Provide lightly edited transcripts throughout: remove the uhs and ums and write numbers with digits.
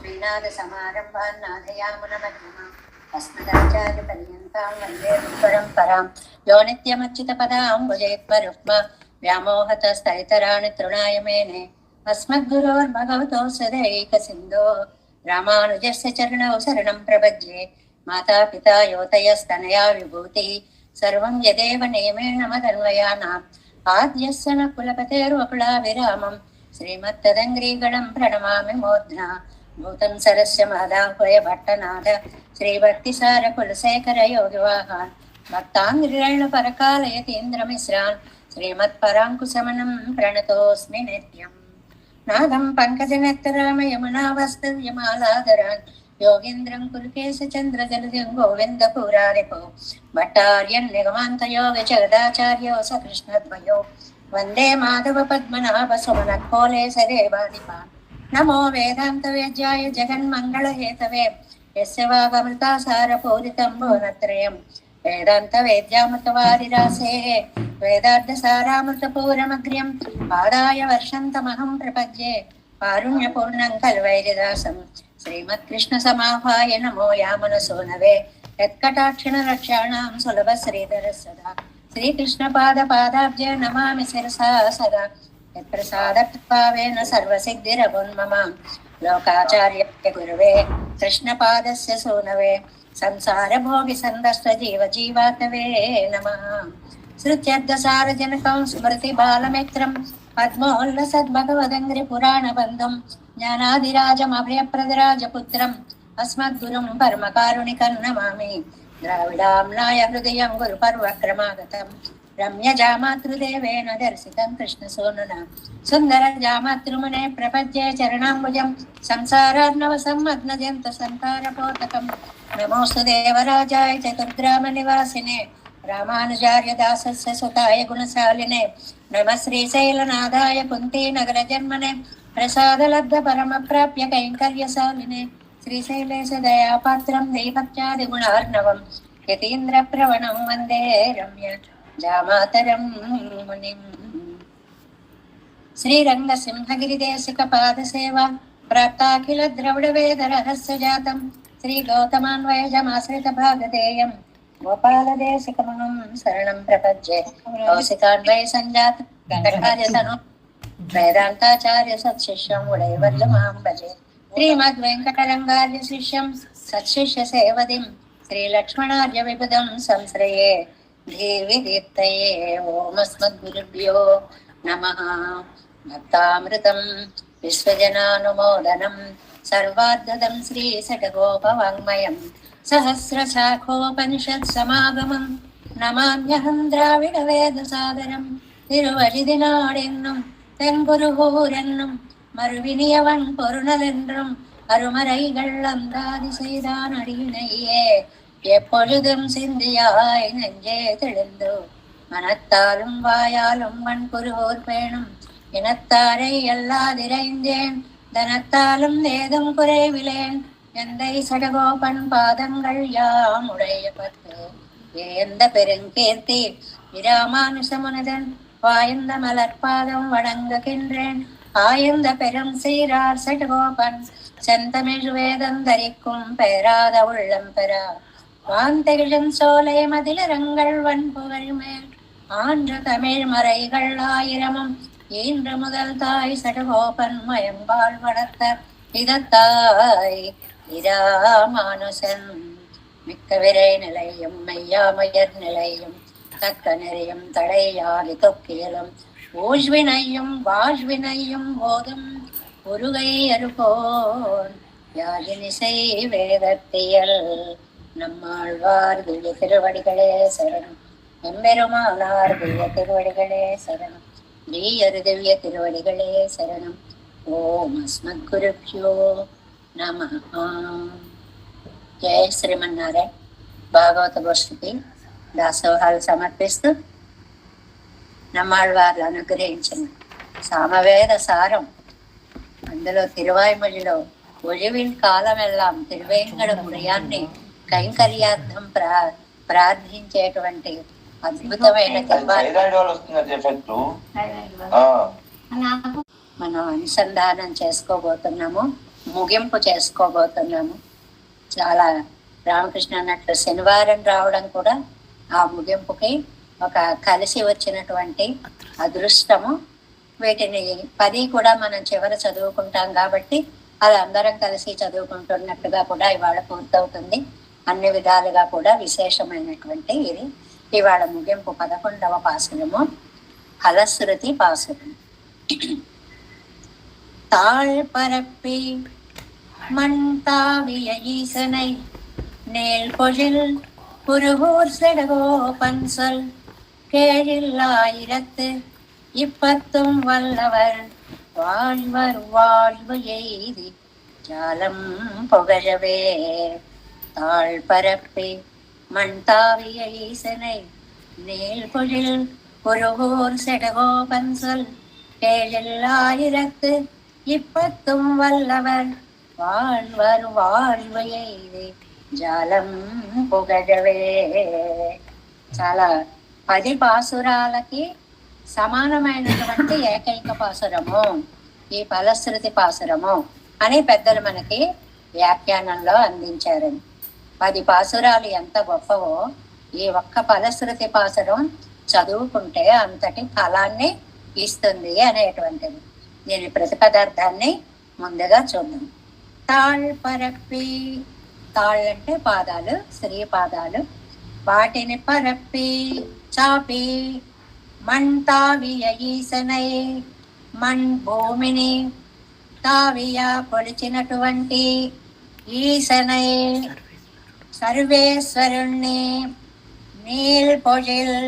श्रीनाथसमारम्भान् नाथयामुनमध्यमाम् अस्मदाचार्यपर्यन्तां वन्दे परम्परां यो नित्यमच्युतपदाम्बुजयुग्मरुक्मा व्यामोहतस्तैतराणि तृणाय मेने अस्मद्गुरोर्भगवतोऽस्य दैकसिन्धो रामानुजस्य चरणौ शरणं प्रपद्ये मातापिता योतयस्तनया विभूतिः सर्वं यदेव नियमेण मदन्वयानाम् आद्यस्य न कुलपतेर्वकुलाभिरामम् श्रीमत्तदङ्ग्रीगणं प्रणमामि मूर्ध्ना भूतं सरस्य महदाह्वय भट्टनाथ श्रीभक्तिसार कुलशेखर योगिवाहान् भक्ताङ्ग्रिरेणुपरकालयतीन्द्रमिश्रान् श्रीमत्पराङ्कुशमनं प्रणतोऽस्मि नित्यम् नादं पङ्कजनेत्रराम यमुनावस्तव्यमालादरान् योगीन्द्रं कुलकेशचन्द्रजलदिं गोविन्दपुरारिपो भट्टार्यन् निगमान्तयोगजगदाचार्यो स कृष्णद्वयो वन्दे माधव पद्मनाभ सुमनक्कोले सदेवादिपान् नमो वेदान्तवेद्याय जगन्मङ्गलहेतवे यस्य वागमृतासारपूरितं भुवनत्रयं वेदान्तवेद्यामृतवारिरासेः वेदार्थसारामृतपूरमग्र्यं आदाय वर्षन्तमहं प्रपद्ये कारुण्यपूर्णं कल्वैरिदासं श्रीमत्कृष्णसमाह्वाय नमो यामनसोनवे यत्कटाक्षिणरक्षाणां सुलभश्रीधरः सदा श्रीकृष्णपादपादाब्जे नमामि शिरसा सदा यत्प्रसादकृपावेन सर्वसिद्धिरभुन्ममां लोकाचार्याय गुरुवे कृष्णपादस्य सूनवे संसारभोगिसन्दष्टजीवजीवातवे नमः श्रुत्यर्थसारजनकं स्मृतिबालमित्रं पद्मोल्लसद्भगवदङ्घ्रिपुराणबन्धुं ज्ञानादिराजमभयप्रदराजपुत्रम् अस्मद्गुरुं परमकारुणिकं नमामि द्राविडाम्नाय हृदयं गुरुपर्वक्रमागतं रम्यजामातृदेवेन दर्शितं कृष्णसूनुना सुन्दरजामातृमुने प्रपद्ये चरणाम्बुजं संसारार्णवसम्मग्नजन्तसन्तारपोतकं नमोऽस्तु देवराजाय चतुर्ग्रामनिवासिने रामानुजार्यदासस्य सुताय गुणशालिने नमः श्रीशैलनाथाय कुन्तीनगरजन्मने प्रसादलब्धपरमप्राप्य कैङ्कर्यशालिने श्रीशैलेश दयापात्रं दैवत्यादिगुणार्णवं यतीन्द्रप्रवणं वन्दे रम्य जामातरं मुनिम् श्रीरङ्गसिंहगिरिदेशिकपादसेवा प्राप्ताखिलद्रविडवेदरहस्यजातं श्रीगौतमान्वयजमाश्रितभागधेयं गोपालदेशिकमहं शरणं प्रपद्ये कौशिकान्वयसञ्जातं कटार्यतनु वेदान्ताचार्य सत्शिष्यं उडैवर्यमां भजे श्रीमद्वेङ्कटरङ्गार्य शिष्यं सत्शिष्य सेवदिं श्रीलक्ष्मणार्य विबुधं संश्रये धीर्विदीप्तये ओमस्मद्गुरुभ्यो नमः भक्तामृतं विश्वजनानुमोदनं सर्वाद्भुतं श्रीषड्गोपवाङ्मयं सहस्रशाखोपनिषत्समागमं नमाम्यहं द्राविडवेदसागरं तिरुवழிதினாடென்னும் தென்குருகூரென்னும் மறுவினியவன் பொருணலென்றும் அருமறைகள் அந்தாதி செய்தான் அடியினையே எப்பொழுதும் சிந்தியாய் நெஞ்சே தெளிந்து மனத்தாலும் வாயாலும் வன்புருகூர் பேணும் இனத்தாரை எல்லாதிரைந்தேன் தனத்தாலும் ஏதும் குறைவிலேன் எந்தை சடகோபன் பாதங்கள் யாம் உடைய பத்து ஏந்த பெருங்கீர்த்தி இராமானுசமுனதன் வாய்ந்த மலர்பாதம் வணங்குகின்றேன் ஆயந்த பெரும் சீரார் சடகோபன் செந்தமிழ் வேதம் தரிக்கும் பெயராத உள்ளம் பெறா வாந்தெழும் சோலை மதிலரங்கள் வன்புகழ் மேல் ஆன்ற தமிழ் மறைகள் ஆயிரமும் ஈன்று முதல் தாய் சடகோபன் மயம்பால் வளர்த்த இதத்தாய் இராமானுசன் மிக்க விரை நிலையும் மெய்யாமையர் நிலையும் தக்க நெறியும் தடையாகி தொக்கியலும் ஊழ்வினையும் வாழ்வினையும் போதும் உருகை அறுபோன் யாகினிசை வேதத்தியல் நம்மாழ்வார் திவ்ய திருவடிகளே சரணம் எம்பெருமானார் திவ்ய திருவடிகளே சரணம் நீயரு திவ்ய திருவடிகளே சரணம் ஓம் அஸ்மத்குருப்யோ நமः జయ శ్రీమన్నారాయణ భాగవత గోష్ఠికి దాసోహాలు సమర్పిస్తూ నమ్మాళ్వార్లు అనుగ్రహించిన సామవేద సారం అందులో తిరువాய்మొழிలో ఒழிవిల్ కాలమెల్లాం తిరువేంకట ముడియాన్ని కైంకర్యార్థం ప్రార్థించేటువంటి అద్భుతమైన మనం అనుసంధానం చేసుకోబోతున్నాము. ముగింపు చేసుకోబోతున్నాము. చాలా రామకృష్ణ అన్నట్లు శనివారం రావడం కూడా ఆ ముగింపుకి ఒక కలిసి వచ్చినటువంటి అదృష్టము. వీటిని 10 కూడా మనం చివర చదువుకుంటాం కాబట్టి అది అందరం కలిసి చదువుకుంటున్నట్టుగా కూడా ఇవాళ పూర్తవుతుంది. అన్ని విధాలుగా కూడా విశేషమైనటువంటి ఇది. ఇవాళ ముగింపు 11వ పాసురము, ఫలశ్రుతి పాసురం. தாழ் பரப்பி மண்தாவிய ஈசனை நேல் பொழில் குருகூர் செடகோபன் சொல் கேழில்லாயிரத்து இப்பத்தும் வல்லவர் வாழ்வர் வாழ்வு எய்தி ஜாலம் புகழவே. தாழ் பரப்பி மண்தாவிய ஈசனை நேல் பொழில் குருகூர் செடகோபன் சொல் கேழில்லாயிரத்து இப்பத்தும் வல்லவர் வாழ்வர் வாழ்வு ఎయిది జాలం పొగడవే. చాలా 10 పాసురాలకి సమానమైనటువంటి ఏకైక పాసురము ఈ ఫలశ్రుతి పాసురము అని పెద్దలు మనకి వ్యాఖ్యానంలో అందించారని. 10 పాసురాలు ఎంత గొప్పవో ఈ ఒక్క ఫలశ్రుతి పాసురం చదువుకుంటే అంతటి ఫలాన్ని ఇస్తుంది అనేటువంటిది. దీని ప్రతిపదార్థాన్ని ముందుగా చూద్దాం. తాళ్ పరప్పి, తాళ్ అంటే పాదాలు, స్త్రీ పాదాలు, వాటిని పరప్పి చాపి మణ్ తావియ ఈసనై, మణ్ భూమిని, తావియ పొడిచినటువంటి, ఈసనై సర్వేశ్వరుణ్ణి, నీల్ పొజిల్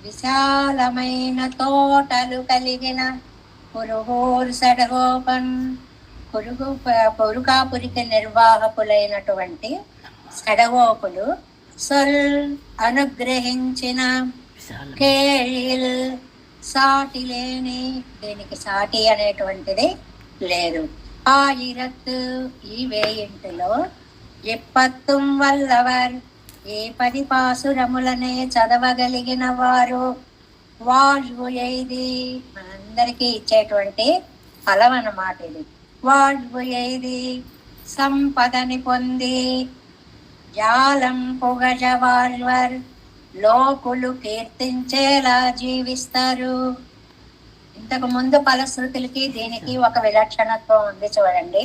విశాలమైన తోటలు కలిగిన కురుగూర్ సడగోపన్, పొరుకాపురికి నిర్వాహకులైనటువంటి సడగోపులు సొల్ అనుగ్రహించిన, కేళిల్ సాటి లేని, దీనికి సాటి అనేటువంటిది లేదు, ఆయిరత్తు ఈ 1000లో, ఇప్పత్తుం వల్లవర్ ఈ 10 పాసురములనే చదవగలిగిన వారు, వాళ్ళు ఎయిది మనందరికీ ఇచ్చేటువంటి ఫలం అన్నమాట ఇది. వాళ్ళు ఎయిది సంపదని పొంది, జాలం పొగజ వాల్వర్ లోకులు కీర్తించేలా జీవిస్తారు. ఇంతకు ముందు ఫలశ్రుతులకి దీనికి ఒక విలక్షణత్వం ఉంది చూడండి.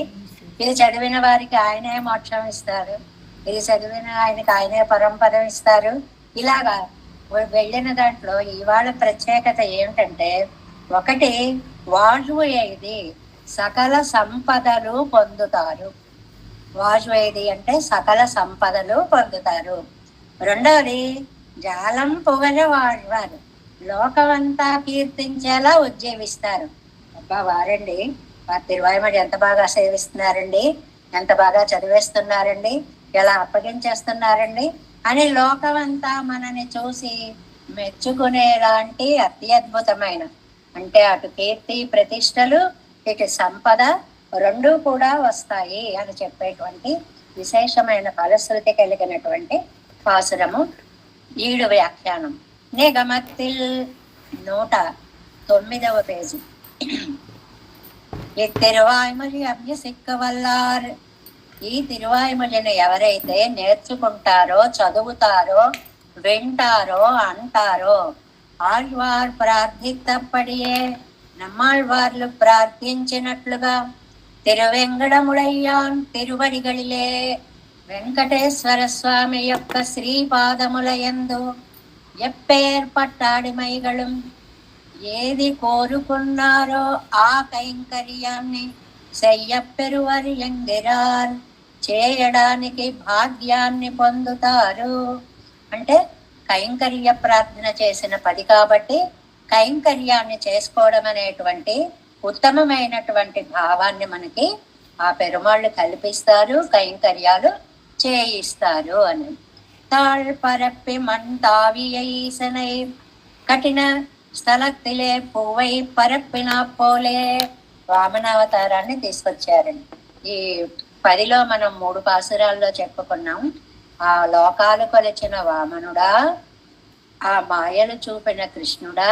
ఇది చదివిన వారికి ఆయనే మోక్షం ఇస్తారు, ఇది చదివిన ఆయనకి ఆయనే పరంపదం ఇస్తారు. ఇలాగా వెళ్ళిన దాంట్లో ఇవాళ ప్రత్యేకత ఏమిటంటే, ఒకటి వాజ్వేది సకల సంపదలు పొందుతారు. వాజ్వేది అంటే సకల సంపదలు పొందుతారు. రెండవది జాలం పొగల వారు లోకమంతా కీర్తించేలా ఉజ్జీవిస్తారు. అబ్బా వారండి, వారి తిరువాయిమడి ఎంత బాగా సేవిస్తున్నారండి, ఎంత బాగా చదివేస్తున్నారండి, ఎలా అప్పగించేస్తున్నారండి అని లోకమంతా మనని చూసి మెచ్చుకునేలాంటి అత్యద్భుతమైన, అంటే అటు కీర్తి ప్రతిష్టలు ఇటు సంపద రెండూ కూడా వస్తాయి అని చెప్పేటువంటి విశేషమైన ఫలశ్రుతి కలిగినటువంటి పాసురము. 7 వ్యాఖ్యానం. నిగమత్తిల్ 109వ పేజీ. తిరువాయిమొழி అభ్యసిక్క వల్లార్, ఈ తిరువాయిమొழிని ఎవరైతే నేర్చుకుంటారో, చదువుతారో, వింటారో, అంటారో, ఆళ్వార్ ప్రార్థితప్పడియే நம்மாழ்வாర్లు ప్రార్థించినట్లుగా తిరువెంగడముడయ్యాన్ తిరువడిగళిలే వెంకటేశ్వర స్వామి యొక్క శ్రీపాదములయందు ఎప్పేర్పట్టాడిమైగళం ఏది కోరుకున్నారో ఆ కైంకర్యాన్ని చెయ్యపెరువరి ఎంగిరార్ చేయడానికి భాగ్యాన్ని పొందుతారు. అంటే కైంకర్య ప్రార్థన చేసిన 10 కాబట్టి కైంకర్యాన్ని చేసుకోవడం అనేటువంటి ఉత్తమమైనటువంటి భావాన్ని మనకి ఆ పెరుమాళ్ళు కల్పిస్తారు, కైంకర్యాలు చేయిస్తారు అని. తాళ్ పరప్పి మణ్ తావియ ఈసనై, కఠిన స్థలத்திலே పువ్వై పరప్పిన పోలే వామనావతారాన్ని తీసుకొచ్చారండి. ఈ 10లో మనం 3 పాసురాల్లో చెప్పుకున్నాం. ఆ లోకాలు కొలిచిన వామనుడా, ఆ మాయలు చూపిన కృష్ణుడా,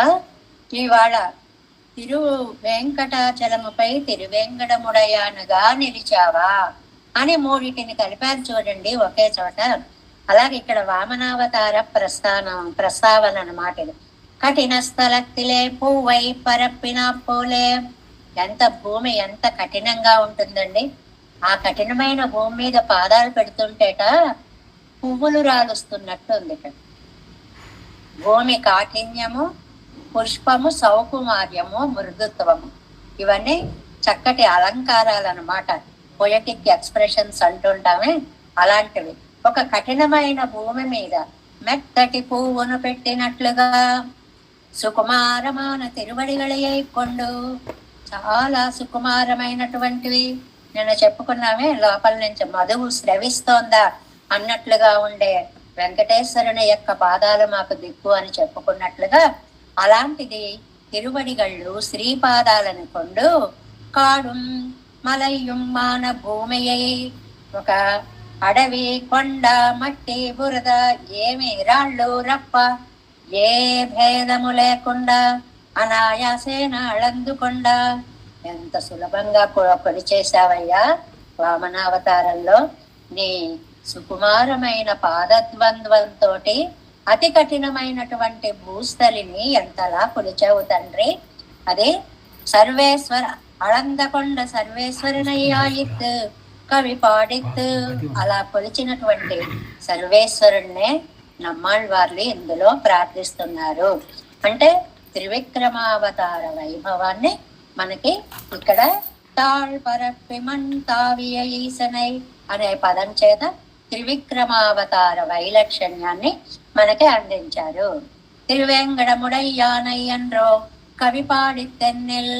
ఇవాళ తిరు వెంకటాచలముపై తిరువెంకటముడయానుగా నిలిచావా అని మూడిటిని కలిపారు చూడండి ఒకే చోట. అలాగే ఇక్కడ వామనావతార ప్రస్తావన అన్నమాట ఇది. కఠిన స్థలத்திலே పూవై పరప్పిన పోలే. ఎంత భూమి ఎంత కఠినంగా ఉంటుందండి. ఆ కఠినమైన భూమి మీద పాదాలు పెడుతుంటేట పువ్వులు రాలుస్తున్నట్టు ఉంది ఇక్కడ. భూమి కాఠిన్యము, పుష్పము, సౌకుమార్యము, మృదుత్వము, ఇవన్నీ చక్కటి అలంకారాలు అన్నమాట. పొయటిక్ ఎక్స్ప్రెషన్స్ అంటుంటామే అలాంటివి. ఒక కఠినమైన భూమి మీద మెత్తటి పువ్వును పెట్టినట్లుగా సుకుమారమైన తిరువడిగళే కొండు. చాలా సుకుమారమైనటువంటివి. నేను చెప్పుకున్నామే లోపల నుంచి మధువు స్రవిస్తోందా అన్నట్లుగా ఉండే వెంకటేశ్వరుని యొక్క పాదాలు మాకు దిక్కు అని చెప్పుకున్నట్లుగా అలాంటిది తిరువడిగళ్ళు శ్రీపాదాలను కొండు. కాడుం మలయ్యం మాన భూమియై. ఒక అడవి, కొండ, మట్టి, బురద, ఏమి రాళ్ళు రప్ప ఏ భేదము లేకుండా అనాయాసేన అళందుకొండ. ఎంత సులభంగా కొలిచేశావయ్యా వామనావతారంలో. నీ సుకుమారమైన పాదద్వంద్వంతో అతి కఠినమైనటువంటి భూస్థలిని ఎంతలా కొలిచావు తండ్రి. అదే సర్వేశ్వర అళందకొండ సర్వేశ్వరునయ్యాయిత్ కవి పాడిత్. అలా కొలిచినటువంటి సర్వేశ్వరుణ్ణే నమ్మాళ్ళవార్లు ఇందులో ప్రార్థిస్తున్నారు. అంటే త్రివిక్రమావతార వైభవాన్ని మనకి ఇక్కడ తాళ్పరప్పిమంతావియ ఈసనై అనే పదం చేత త్రివిక్రమావతార వైలక్షణ్యాన్ని మనకి అందించారు. తిరువేంగడముడయ్యానయ్యన్రో కవి పాడిత్తెన్నెల్.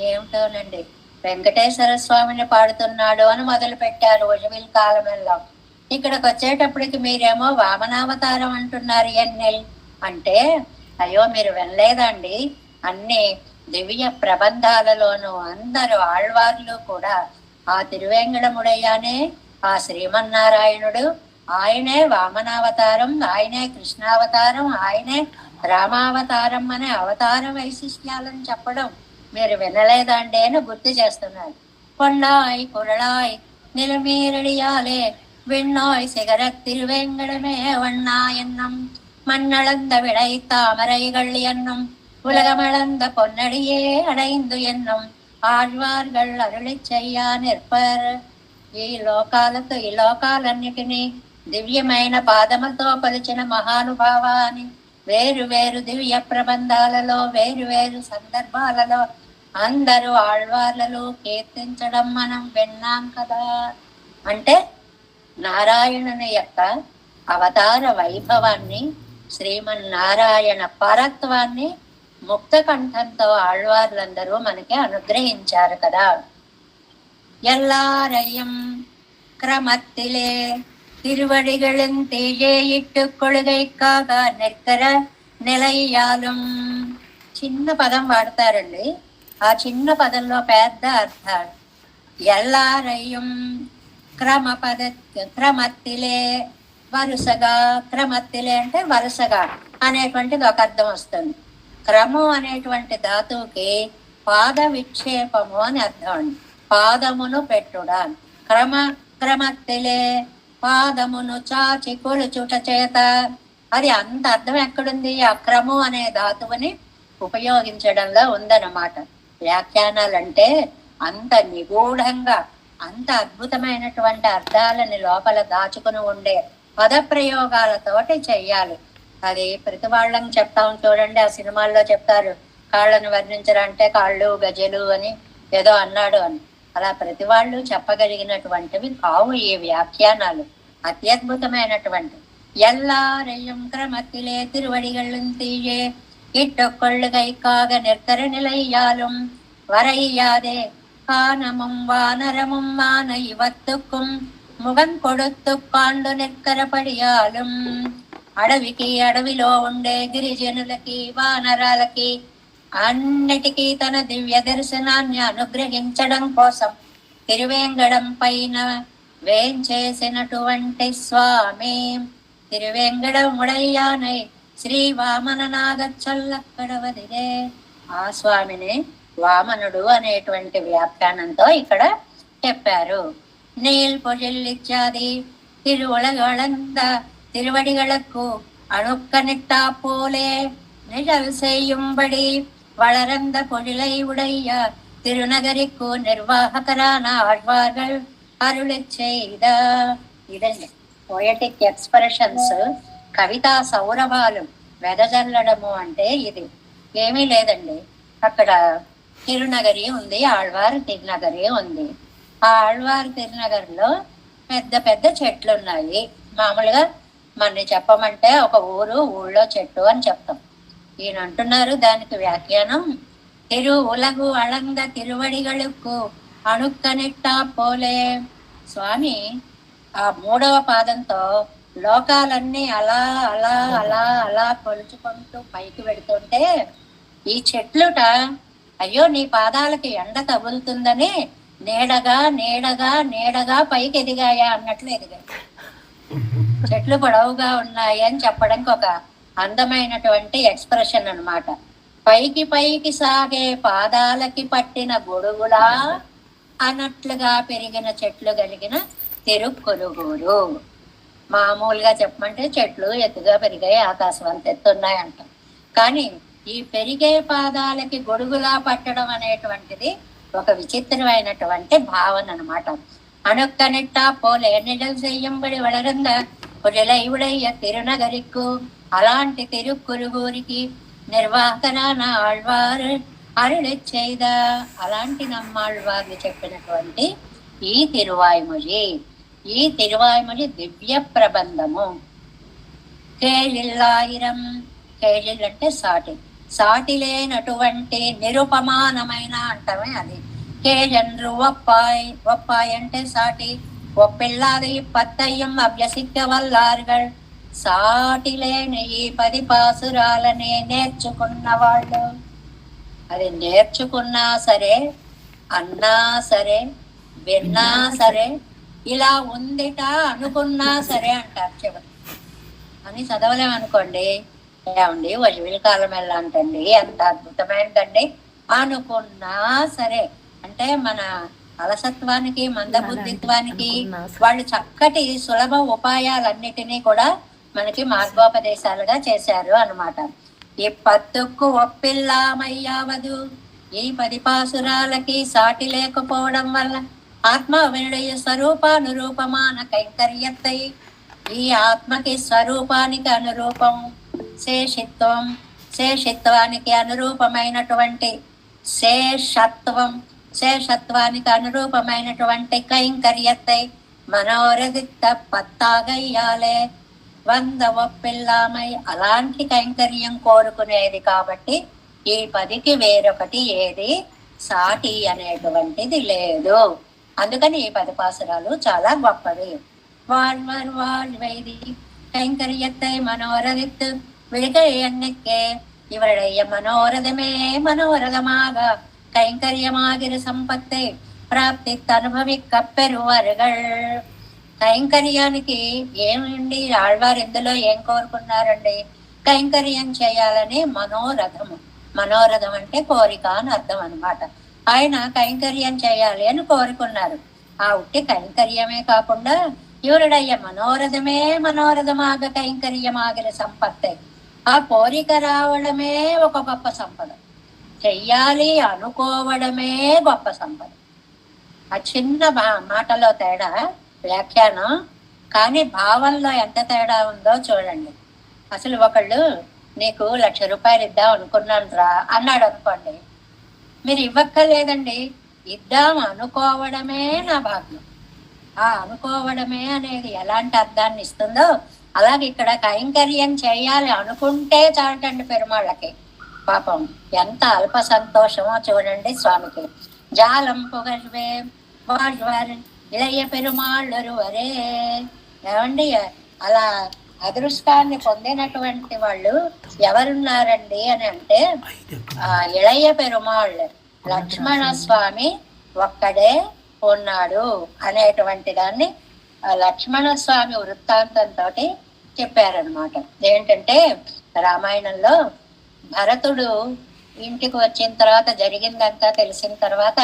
ఏమిటోనండి, వెంకటేశ్వర స్వామిని పాడుతున్నాడు అని మొదలు పెట్టారు ఉజవిల్ కాలమెల్లా. ఇక్కడికి వచ్చేటప్పటికి మీరేమో వామనావతారం అంటున్నారు ఎన్నెల్ అంటే, అయ్యో మీరు వినలేదండి, అన్ని దివ్య ప్రబంధాలలోనూ అందరూ ఆళ్వార్లు కూడా ఆ తిరువేంగడముడయ్యానే ఆ శ్రీమన్నారాయణుడు, ఆయనే వామనావతారం, ఆయనే కృష్ణావతారం, ఆయనే రామావతారం అనే అవతార వైశిష్ట్యాలను చెప్పడం మీరు వినలేదండి అని గుర్తు చేస్తున్నారు. కొండాయ్ కురళాయ్ నిలమీరడియాలే விண்ணோய் சிகரத் திருவேங்கடமே வண்ணா என்னும் மண்ணளந்த விடை தாமரைகள் என்னும் உலகமளந்த பொன்னடியே அடைந்து என்னும் ఆళ్వార్గల్ అరుళి చెయ్యా నిర్పర్. ఈ లోకాలన్నిటినీ దివ్యమైన పాదములతో పలిచిన మహానుభావాన్ని వేరు వేరు దివ్య ప్రబంధాలలో వేరు వేరు సందర్భాలలో అందరూ ఆళ్వార్లలో కీర్తించడం మనం విన్నాం కదా. అంటే నారాయణుని యొక్క అవతార వైభవాన్ని, శ్రీమన్నారాయణ పరత్వాన్ని ముక్త కంఠంతో ఆళ్వార్లందరూ మనకి అనుగ్రహించారు కదా. எல்லாரையும் கிரமத்திலே திருவடிகளும் தீயே இட்டு கொள்கைக்காக நிற்கிற నిలయ్యాலும். చిన్న పదం వాడతారండి. ఆ చిన్న పదంలో పెద్ద అర్థాలు. ఎల్లారయ్యం క్రమత్తిలే వరుసగా, క్రమత్తిలే అంటే వరుసగా అనేటువంటిది ఒక అర్థం వస్తుంది. క్రమం అనేటువంటి ధాతువుకి పాద విక్షేపము అని అర్థం అండి. పాదమును పెట్టుడా. క్రమత్తిలే పాదమును చాచి కొలుచుట చేత. అది అంత అర్థం ఎక్కడుంది? ఆ క్రమం అనే ధాతువుని ఉపయోగించడంలో ఉందన్నమాట. వ్యాఖ్యానాలంటే అంత నిగూఢంగా అంత అద్భుతమైనటువంటి అర్థాలని లోపల దాచుకుని ఉండే పదప్రయోగాలతోటి చెయ్యాలి. అది ప్రతి వాళ్ళని చెప్తాం చూడండి. ఆ సినిమాల్లో చెప్తారు కాళ్ళను వర్ణించరంటే కాళ్ళు గజలు అని ఏదో అన్నాడు అని. అలా ప్రతి వాళ్ళు చెప్పగలిగినటువంటివి కావు ఈ వ్యాఖ్యానాలు. అత్యద్భుతమైనటువంటి ఎల్లారయ్యం క్రమத்திலே திருவடிகளும் தீயே இட்டொக்கொள்ளுகைக்காக நிற்கிற நிலையாலும் வரையாதே காணமும் வானரமும் மான இவத்துக்கும் ముఖం కొడుతూ కాండు నిక్కరపడియాలం. అడవికి అడవిలో ఉండే గిరిజనులకి వానరాలకి అన్నిటికీ తన దివ్య దర్శనాన్ని అనుగ్రహించడం కోసం తిరువేంగడం పైన వేంచేసినటువంటి స్వామి తిరువేంగడముడయ్యానై శ్రీ వామన నాగచ్చొల్లక్కడవదిదే. ఆ స్వామిని వామనుడు అనేటువంటి వ్యాఖ్యానంతో ఇక్కడ చెప్పారు. நீல் பொழிலிச்சாதி திருவுலகளந்த திருவடிகளுக்கு அணுக்கனிட்டா போலே நிழல் செய்யும்படி வளரந்த பொழிலை உடைய తిరునగరికు నిర్వాహకరాన ఆళ్వాர்கள் అరుళి చేద. ఇదండి పోయటిక్ ఎక్స్ప్రెషన్స్, కవితా సౌరభాలు వెదజల్లడము అంటే ఇది. ఏమీ లేదండి, అక్కడ తిరునగరి ఉంది, ఆళ్వారు తిరునగరి ఉంది. ఆ ఆళ్వారు తిరునగరిలో పెద్ద పెద్ద చెట్లు ఉన్నాయి. మామూలుగా మనని చెప్పమంటే ఒక ఊళ్ళో చెట్టు అని చెప్తాం. ఈయన అంటున్నారు దానికి వ్యాఖ్యానం, తిరు ఉలగు అళంద తిరువడిగళుకు అణుక్కనిట్టా పోలే. స్వామి ఆ 3వ పాదంతో లోకాలన్నీ అలా అలా అలా అలా కొలుచుకుంటూ పైకి పెడుతుంటే ఈ చెట్లుట అయ్యో నీ పాదాలకి ఎండ తగులుతుందని నీడగా నీడగా నీడగా పైకి ఎదిగాయా అన్నట్లు ఎదిగాయి. చెట్లు పొడవుగా ఉన్నాయి అని చెప్పడానికి ఒక అందమైనటువంటి ఎక్స్ప్రెషన్ అన్నమాట. పైకి పైకి సాగే పాదాలకి పట్టిన గొడుగులా అన్నట్లుగా పెరిగిన చెట్లు కలిగిన తిరుక్కులుగూరు. మామూలుగా చెప్పమంటే చెట్లు ఎత్తుగా పెరిగాయి, ఆకాశం అంత ఎత్తున్నాయి అంటాం. కానీ ఈ పెరిగే పాదాలకి గొడుగులా పట్టడం అనేటువంటిది ఒక విచిత్రమైనటువంటి భావన అనమాట. అణుక్కనిట్టా పోలే నిడల్ చెయ్యంబడి వళరంద పొడిలైవుడయ్య తిరునగరికు, అలాంటి తిరుక్కురుగూరికి నిర్వాహకరాన ఆళ్వారు అరుళి చేద. అలాంటి నమ్మాళ్వార్లు చెప్పినటువంటి ఈ తిరువాయ్మొഴി, ఈ తిరువాయ్మొഴി దివ్య ప్రబంధము. కేళిల్లాయిరం, కేళిల్ అంటే సాటి, సాటి లేనటువంటి నిరుపమానమైన అంటమే అది. కేజన్రు ఒప్పాయ్, ఒప్పాయ్ అంటే సాటి, ఒప్పిల్లాది 10 అభ్యసిக்க వల్లాர்கள். సాటి లేని ఈ 10 పాసురాలనే నేర్చుకున్న వాళ్ళు, అది నేర్చుకున్నా సరే, అన్నా సరే, విన్నా సరే, ఇలా ఉందిట అనుకున్నా సరే అంటారు చివరి. అని చదవలేమనుకోండి, ఏమండి వజువిల కాలం ఎలా అంటండి, ఎంత అద్భుతమైనదండి. అనుకున్నా సరే అంటే మన అలసత్వానికి మందబుద్ధిత్వానికి వాళ్ళు చక్కటి సులభ ఉపాయాలన్నిటినీ కూడా మనకి మార్గోపదేశాలుగా చేశారు అన్నమాట. ఈ 10కు ఒప్పిల్లామయ్యావదు, ఈ 10 పాసురాలకి సాటి లేకపోవడం వల్ల ఆత్మ వినడయ స్వరూపానురూపమాన కైంకర్యత్తై, ఈ ఆత్మకి స్వరూపానికి అనురూపం శేషిత్వం, శేషిత్వానికి అనురూపమైనటువంటి శేషత్వం, శేషత్వానికి అనురూపమైనటువంటి కైంకర్యత్తై మనోరదిత్త పత్తాగయ్యాలే 100 ఒప్పిల్లామై. అలాంటి కైంకర్యం కోరుకునేది కాబట్టి ఈ 10కి వేరొకటి ఏది సాటి అనేటువంటిది లేదు. అందుకని ఈ 10 పాసురాలు చాలా గొప్పవి. வாழ்வைதி கைங்கரியத்தை மனோரதித்து விழுகை எண்ணிக்கே இவருடைய மனோரதமே మనోరథமாக కైంకర్యమాగిన సంపత్తి ప్రాప్తిత్ అనుభవిక్క పెరువరుగల్. కైంకర్యానికి ఏమండి ఆళ్వారు ఇందులో ఏం కోరుకున్నారండి? కైంకర్యం చేయాలని మనోరథము. మనోరథం అంటే కోరిక అని అర్థం అనమాట. ఆయన కైంకర్యం చేయాలి అని కోరుకున్నారు. ఆ ఉట్టి కైంకర్యమే కాకుండా ఇవరుడయ్య మనోరథమే మనోరథమాగ కైంకర్యమాగిన సంపత్తి. ఆ కోరిక రావడమే ఒక గొప్ప సంపద, చెయ్యాలి అనుకోవడమే గొప్ప సంపద. ఆ చిన్న మాటలో తేడా వ్యాఖ్యానం, కానీ భావంలో ఎంత తేడా ఉందో చూడండి. అసలు ఒకళ్ళు నీకు 1,00,000 రూపాయలు ఇద్దాం అనుకున్నాను రా అన్నాడు అనుకోండి, మీరు ఇవ్వక్కర్లేదండి, ఇద్దాం అనుకోవడమే నా భాగ్యం. ఆ అనుకోవడమే అనేది ఎలాంటి అర్థాన్ని ఇస్తుందో అలాగే ఇక్కడ కైంకర్యం చేయాలి అనుకుంటే చాటండి పెరుమాళ్ళకి. పాపం ఎంత అల్ప సంతోషమో చూడండి స్వామికి. జాలం పొగల్వే வாழ்வார் இளைய பெருమాళ్ళు వరే. ఏమండి అలా అదృష్టాన్ని పొందినటువంటి వాళ్ళు ఎవరున్నారండి అని అంటే ఆ ఇళయ పెరుమాళ్ళు లక్ష్మణ స్వామి ఒక్కడే ఉన్నాడు అనేటువంటి దాన్ని లక్ష్మణ స్వామి వృత్తాంతంతో చెప్పారనమాట. ఏంటంటే రామాయణంలో భరతుడు ఇంటికి వచ్చిన తర్వాత జరిగిందంతా తెలిసిన తర్వాత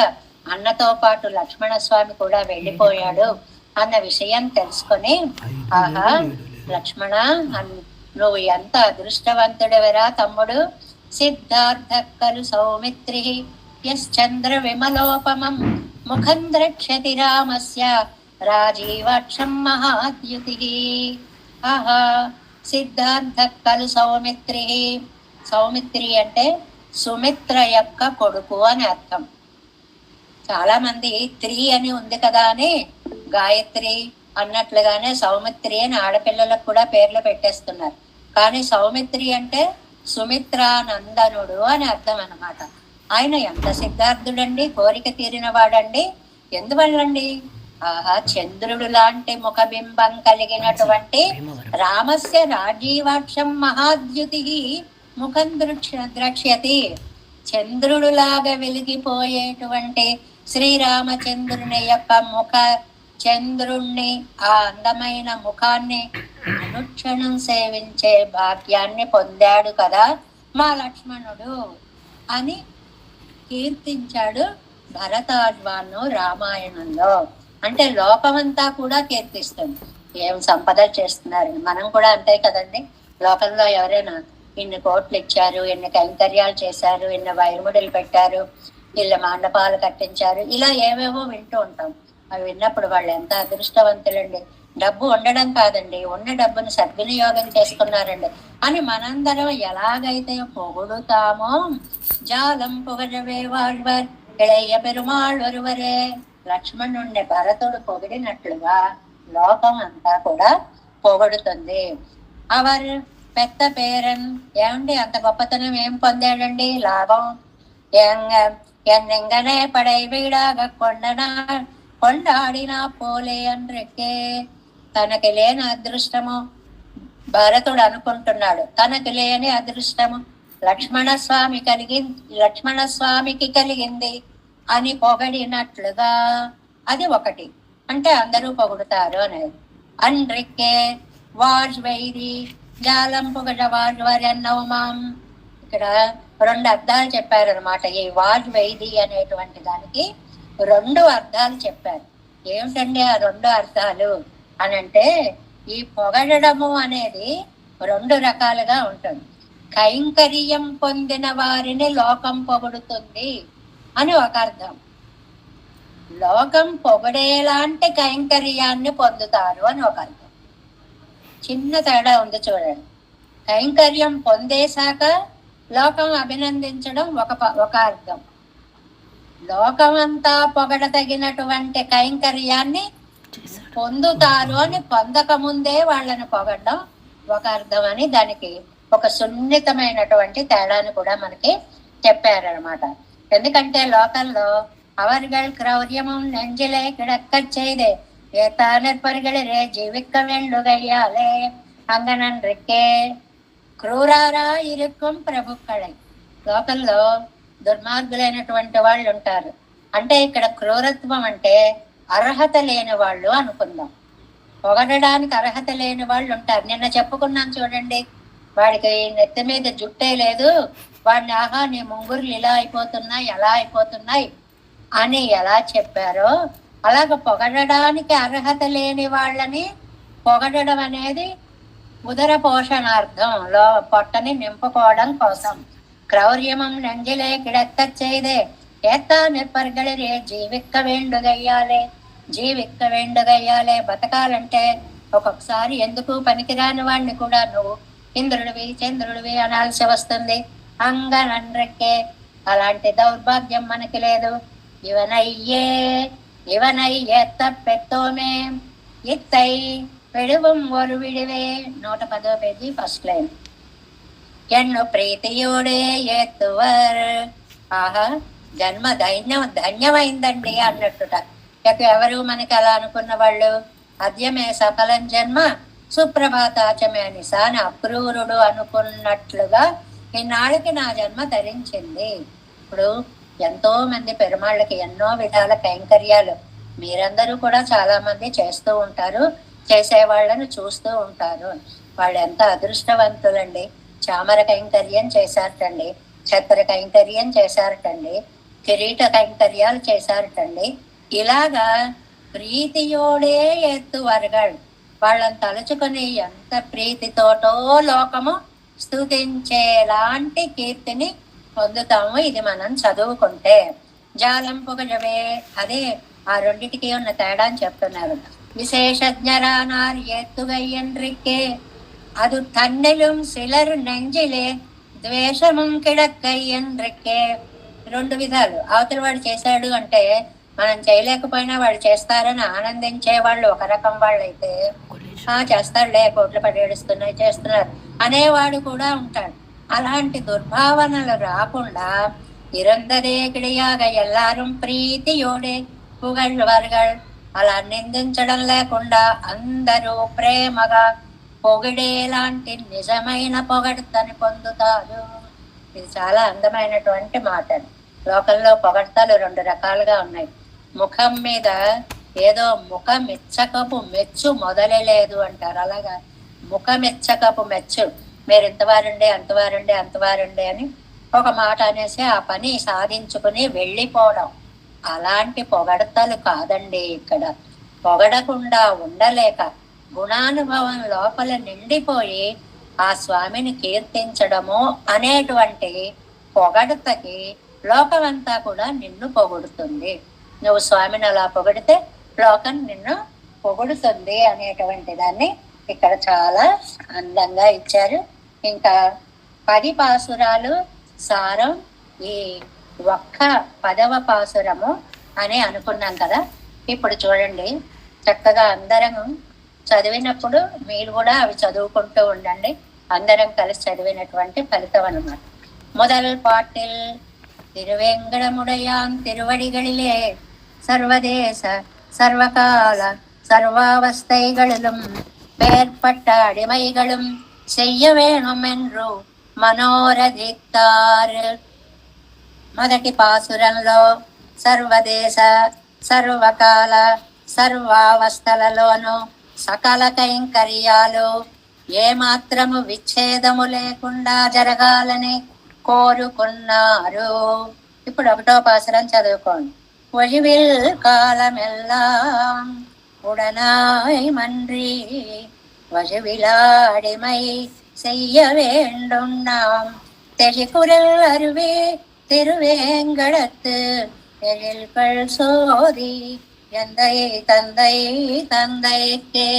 అన్నతో పాటు లక్ష్మణ స్వామి కూడా వెళ్ళిపోయాడు అన్న విషయం తెలుసుకొని, ఆహా లక్ష్మణ, నువ్వు ఎంత అదృష్టవంతుడివరా తమ్ముడు. సిద్ధార్థ కలు సౌమిత్రి యశ్చంద్ర విమలోపమం ముఖం ద్రక్ష్యతి రామస్య రాజీవాక్షం మహాద్యుతి. ఆహా సిద్ధార్థ కలు సౌమిత్రి. సౌమిత్రి అంటే సుమిత్ర యొక్క కొడుకు అని అర్థం. చాలా మంది త్రి అని ఉంది కదా అని గాయత్రి అన్నట్లుగానే సౌమిత్రి అని ఆడపిల్లలకు కూడా పేర్లు పెట్టేస్తున్నారు. కానీ సౌమిత్రి అంటే సుమిత్రానందనుడు అని అర్థం అన్నమాట. ఆయన ఎంత సిద్ధార్థుడండి, కోరిక తీరిన వాడండి. ఎందువల్లండి? ఆహా చంద్రుడు లాంటి ముఖబింబం కలిగినటువంటి రామస్య రాజీవాక్షం మహాద్యుతి ముఖం ద్రక్ష్యతి. చంద్రుడులాగా వెలిగిపోయేటువంటి శ్రీరామచంద్రుని యొక్క ముఖ చంద్రుణ్ణి, ఆ అందమైన ముఖాన్ని అనుక్షణం సేవించే భాగ్యాన్ని పొందాడు కదా మా లక్ష్మణుడు అని కీర్తించాడు భరతాద్వాను రామాయణంలో. అంటే లోకమంతా కూడా కీర్తిస్తుంది. ఏం సంపద చేస్తున్నారని. మనం కూడా అంతే కదండి. లోకంలో ఎవరైనా ఇన్ని కోట్లు ఇచ్చారు, ఇన్ని కైంకర్యాలు చేశారు, ఇన్ని వైరుముడులు పెట్టారు, ఇళ్ళ మండపాలు కట్టించారు, ఇలా ఏవేవో వింటూ ఉంటాం. అవి విన్నప్పుడు వాళ్ళు ఎంత అదృష్టవంతులండి. డబ్బు ఉండడం కాదండి, ఉన్న డబ్బును సద్వినియోగం చేసుకున్నారండి అని మనందరం ఎలాగైతే పొగుడుతామో, జాలం పొగడవే వాళ్వర్ ఇళయ్య పెరుమాళ్ ఒరువరే, లక్ష్మణుణ్ణి భరతుడు పొగిడినట్లుగా లోకం అంతా కూడా పొగడుతుంది. అవర్ పెద్ద పేరన్, ఏమండి అంత గొప్పతనం ఏం పొందాడండి? లాభం ఎన్నెంగనే పడై వీడాగ కొండాడినా పోలే అన్రెక్కే. తనకి లేని అదృష్టము భరతుడు అనుకుంటున్నాడు, తనకి లేని అదృష్టము లక్ష్మణ స్వామికి కలిగింది అని పొగడినట్లుగా. అది ఒకటి, అంటే అందరూ పొగుడుతారు అనేది. అన్రెక్కే వాజ్వైరి జాలం పొగడ వాజ్వారి అన్నవమాం. ఇక్కడ రెండు అర్థాలు చెప్పారనమాట. ఈ వాజ్వైది అనేటువంటి దానికి రెండు అర్థాలు చెప్పారు. ఏమిటండి ఆ రెండు అర్థాలు అని అంటే, ఈ పొగడము అనేది రెండు రకాలుగా ఉంటుంది. కైంకర్యం పొందిన వారిని లోకం పొగుడుతుంది అని ఒక అర్థం. లోకం పొగడేలాంటి కైంకర్యాన్ని పొందుతారు అని ఒక అర్థం. చిన్న తేడా ఉంది చూడండి. కైంకర్యం పొందేశాక లోకం అభినందించడం ఒక అర్థం. లోకమంతా పొగడతగినటువంటి కైంకర్యాన్ని పొందుతారు అని పొందక ముందే వాళ్ళని పొగడడం ఒక అర్థం అని దానికి ఒక సున్నితమైనటువంటి తేడాను కూడా మనకి చెప్పారనమాట. ఎందుకంటే లోకంలో అవర్గల్ క్రౌర్యమం నెంజిలే కిడక్క చేయదే ఏతానర్పరిగళిరే జీవిక్క వెండుగయ్యాలే అంగనన్ రెక్కే క్రూరారా ఇరుక్కం ప్రభుక్కళై. లోకంలో దుర్మార్గులైనటువంటి వాళ్ళు ఉంటారు. అంటే ఇక్కడ క్రూరత్వం అంటే అర్హత లేని వాళ్ళు అనుకుందాం. పొగడడానికి అర్హత లేని వాళ్ళు ఉంటారు. నిన్న చెప్పుకున్నాం చూడండి, వాడికి నెత్తి మీద జుట్టే లేదు, వాడిని ఆహా నీ ముంగురులు ఇలా అయిపోతున్నాయి అలా అయిపోతున్నాయి అని ఎలా చెప్పారో, అలాగ పొగడడానికి అర్హత లేని వాళ్ళని పొగడడం అనేది ఉదర పోషణార్థం, పొట్టని నింపుకోవడం కోసం. క్రౌర్యమం నంజిలే కిడక్క చేయదే ఏత్తా నిర్పర్గళిరే జీవిక్క వేండుగయ్యాలే. బతకాలంటే ఒక్కొక్కసారి ఎందుకు పనికిరాని వాడిని కూడా నువ్వు ఇంద్రుడివి చంద్రుడివి అనాల్సి వస్తుంది. అంగనన్రెక్కే, అలాంటి దౌర్భాగ్యం మనకి లేదు. ఇవనయ్యే తప్పెత్తోమే ఇత్తై పెడువం ఒరు విడివే. 110వ పేజీ ఫస్ట్ లైన్. ఎన్ను ప్రీతియోడే ఎత్తువర్. ఆహా జన్మ ధన్యమైందండి అన్నట్టుట. ఎవరు మనకి అలా అనుకున్న వాళ్ళు, అద్యమే సఫలం జన్మ సుప్రభాతాచమే నిశాన అక్రూరుడు అనుకున్నట్లుగా ఇన్నాళ్ళకి నా జన్మ ధరించింది. ఇప్పుడు ఎంతో మంది పెరుమాళ్ళకి ఎన్నో విధాల కైంకర్యాలు మీరందరూ కూడా చాలా మంది చేస్తూ ఉంటారు, చేసే వాళ్ళను చూస్తూ ఉంటారు. వాళ్ళు ఎంత అదృష్టవంతులండి. చామర కైంకర్యం చేశారటండి. ఛత్ర కైంకర్యం చేశారటండి, కిరీట కైంకర్యాలు చేశారటండి. ఇలాగా ప్రీతియోడే ఎత్తువరగాడు వాళ్ళని తలుచుకొని ఎంత ప్రీతితోటో లోకము స్తుతించేలాంటి కీర్తిని పొందుతాము. ఇది మనం చదువుకుంటే. జాలం పొగజవే, అదే ఆ రెండిటికి ఉన్న తేడా అని చెప్తున్నారు. విశేషజ్ఞరానార్ ఏత్తుగయ్యండ్రిక్కే అది తన్నెలుం సిలరు నెంజిలే ద్వేషముం కిడక్కయ్యండ్రిక్కే. రెండు విధాలు. అవతల వాడు చేశాడు అంటే మనం చేయలేకపోయినా వాళ్ళు చేస్తారని ఆనందించే వాళ్ళు ఒక రకం వాళ్ళైతే, చేస్తాడులే, కోట్లు పడేడుస్తున్నాయి చేస్తున్నారు అనేవాడు కూడా ఉంటాడు. అలాంటి దుర్భావనలు రాకుండా ఇరందరే కిడియాగ ఎల్లారం ప్రీతియోడే పుగళ్ళవర్గల్, అలా నిందించడం లేకుండా అందరూ ప్రేమగా పొగిడేలాంటి నిజమైన పొగడ్తని పొందుతారు. ఇది చాలా అందమైనటువంటి మాటలు. లోకంలో పొగడ్తలు రెండు రకాలుగా ఉన్నాయి. ముఖం మీద ఏదో ముఖమెచ్చకపు మెచ్చు మొదలలేదు అంటారు. అలాగా ముఖమెచ్చకపు మెచ్చు, మీరు ఇంతవారండే అంతవారండే అంతవారండే అని ఒక మాట అనేసి ఆ పని సాధించుకుని వెళ్ళిపోవడం, అలాంటి పొగడతలు కాదండి. ఇక్కడ పొగడకుండా ఉండలేక గుణానుభవం లోపల నిండిపోయి ఆ స్వామిని కీర్తించడము అనేటువంటి పొగడతకి లోకమంతా కూడా నిన్ను పొగుడుతుంది. నువ్వు స్వామిని అలా పొగిడితే లోకం నిన్ను పొగుడుతుంది అనేటువంటి దాన్ని ఇక్కడ చాలా అందంగా ఇచ్చారు. ఇంకా 10 పాసురాలు సారం ఈ ఒక్క 10వ పాసురము అని అనుకున్నాం కదా. ఇప్పుడు చూడండి, చక్కగా అందరం చదివినప్పుడు మీరు కూడా అవి చదువుకుంటూ ఉండండి. అందరం కలిసి చదివినటువంటి ఫలితం అన్నమాట. முதல் பாட்டில் திருவேங்கடமுடையான் திருவடிகளிலே சர்வதேச சர்வகால சர்வாவஸ்தைகளிலும் மேற்பட்ட அடிமைகளும் செய்ய வேணும் என்று మనోరధిక్తార్. మొదటి పాసురంలో సర్వదేశ సర్వకాల సర్వావస్థలలోనూ సకల కైంకర్యాలు ఏమాత్రము విచ్ఛేదము లేకుండా జరగాలని కోరుకున్నారు. ఇప్పుడు 1వ పాసురం చదువుకోండి. ఒழிவில் కాలమెల్లాం உடனாய் மன்றி வழுவிலாடிமை செய்ய வேண்டும் நாம் தெளிகுரல் அருவே திருவேங்கடத்து எழில்கள் சோதி எந்தை தந்தை தந்தைக்கே.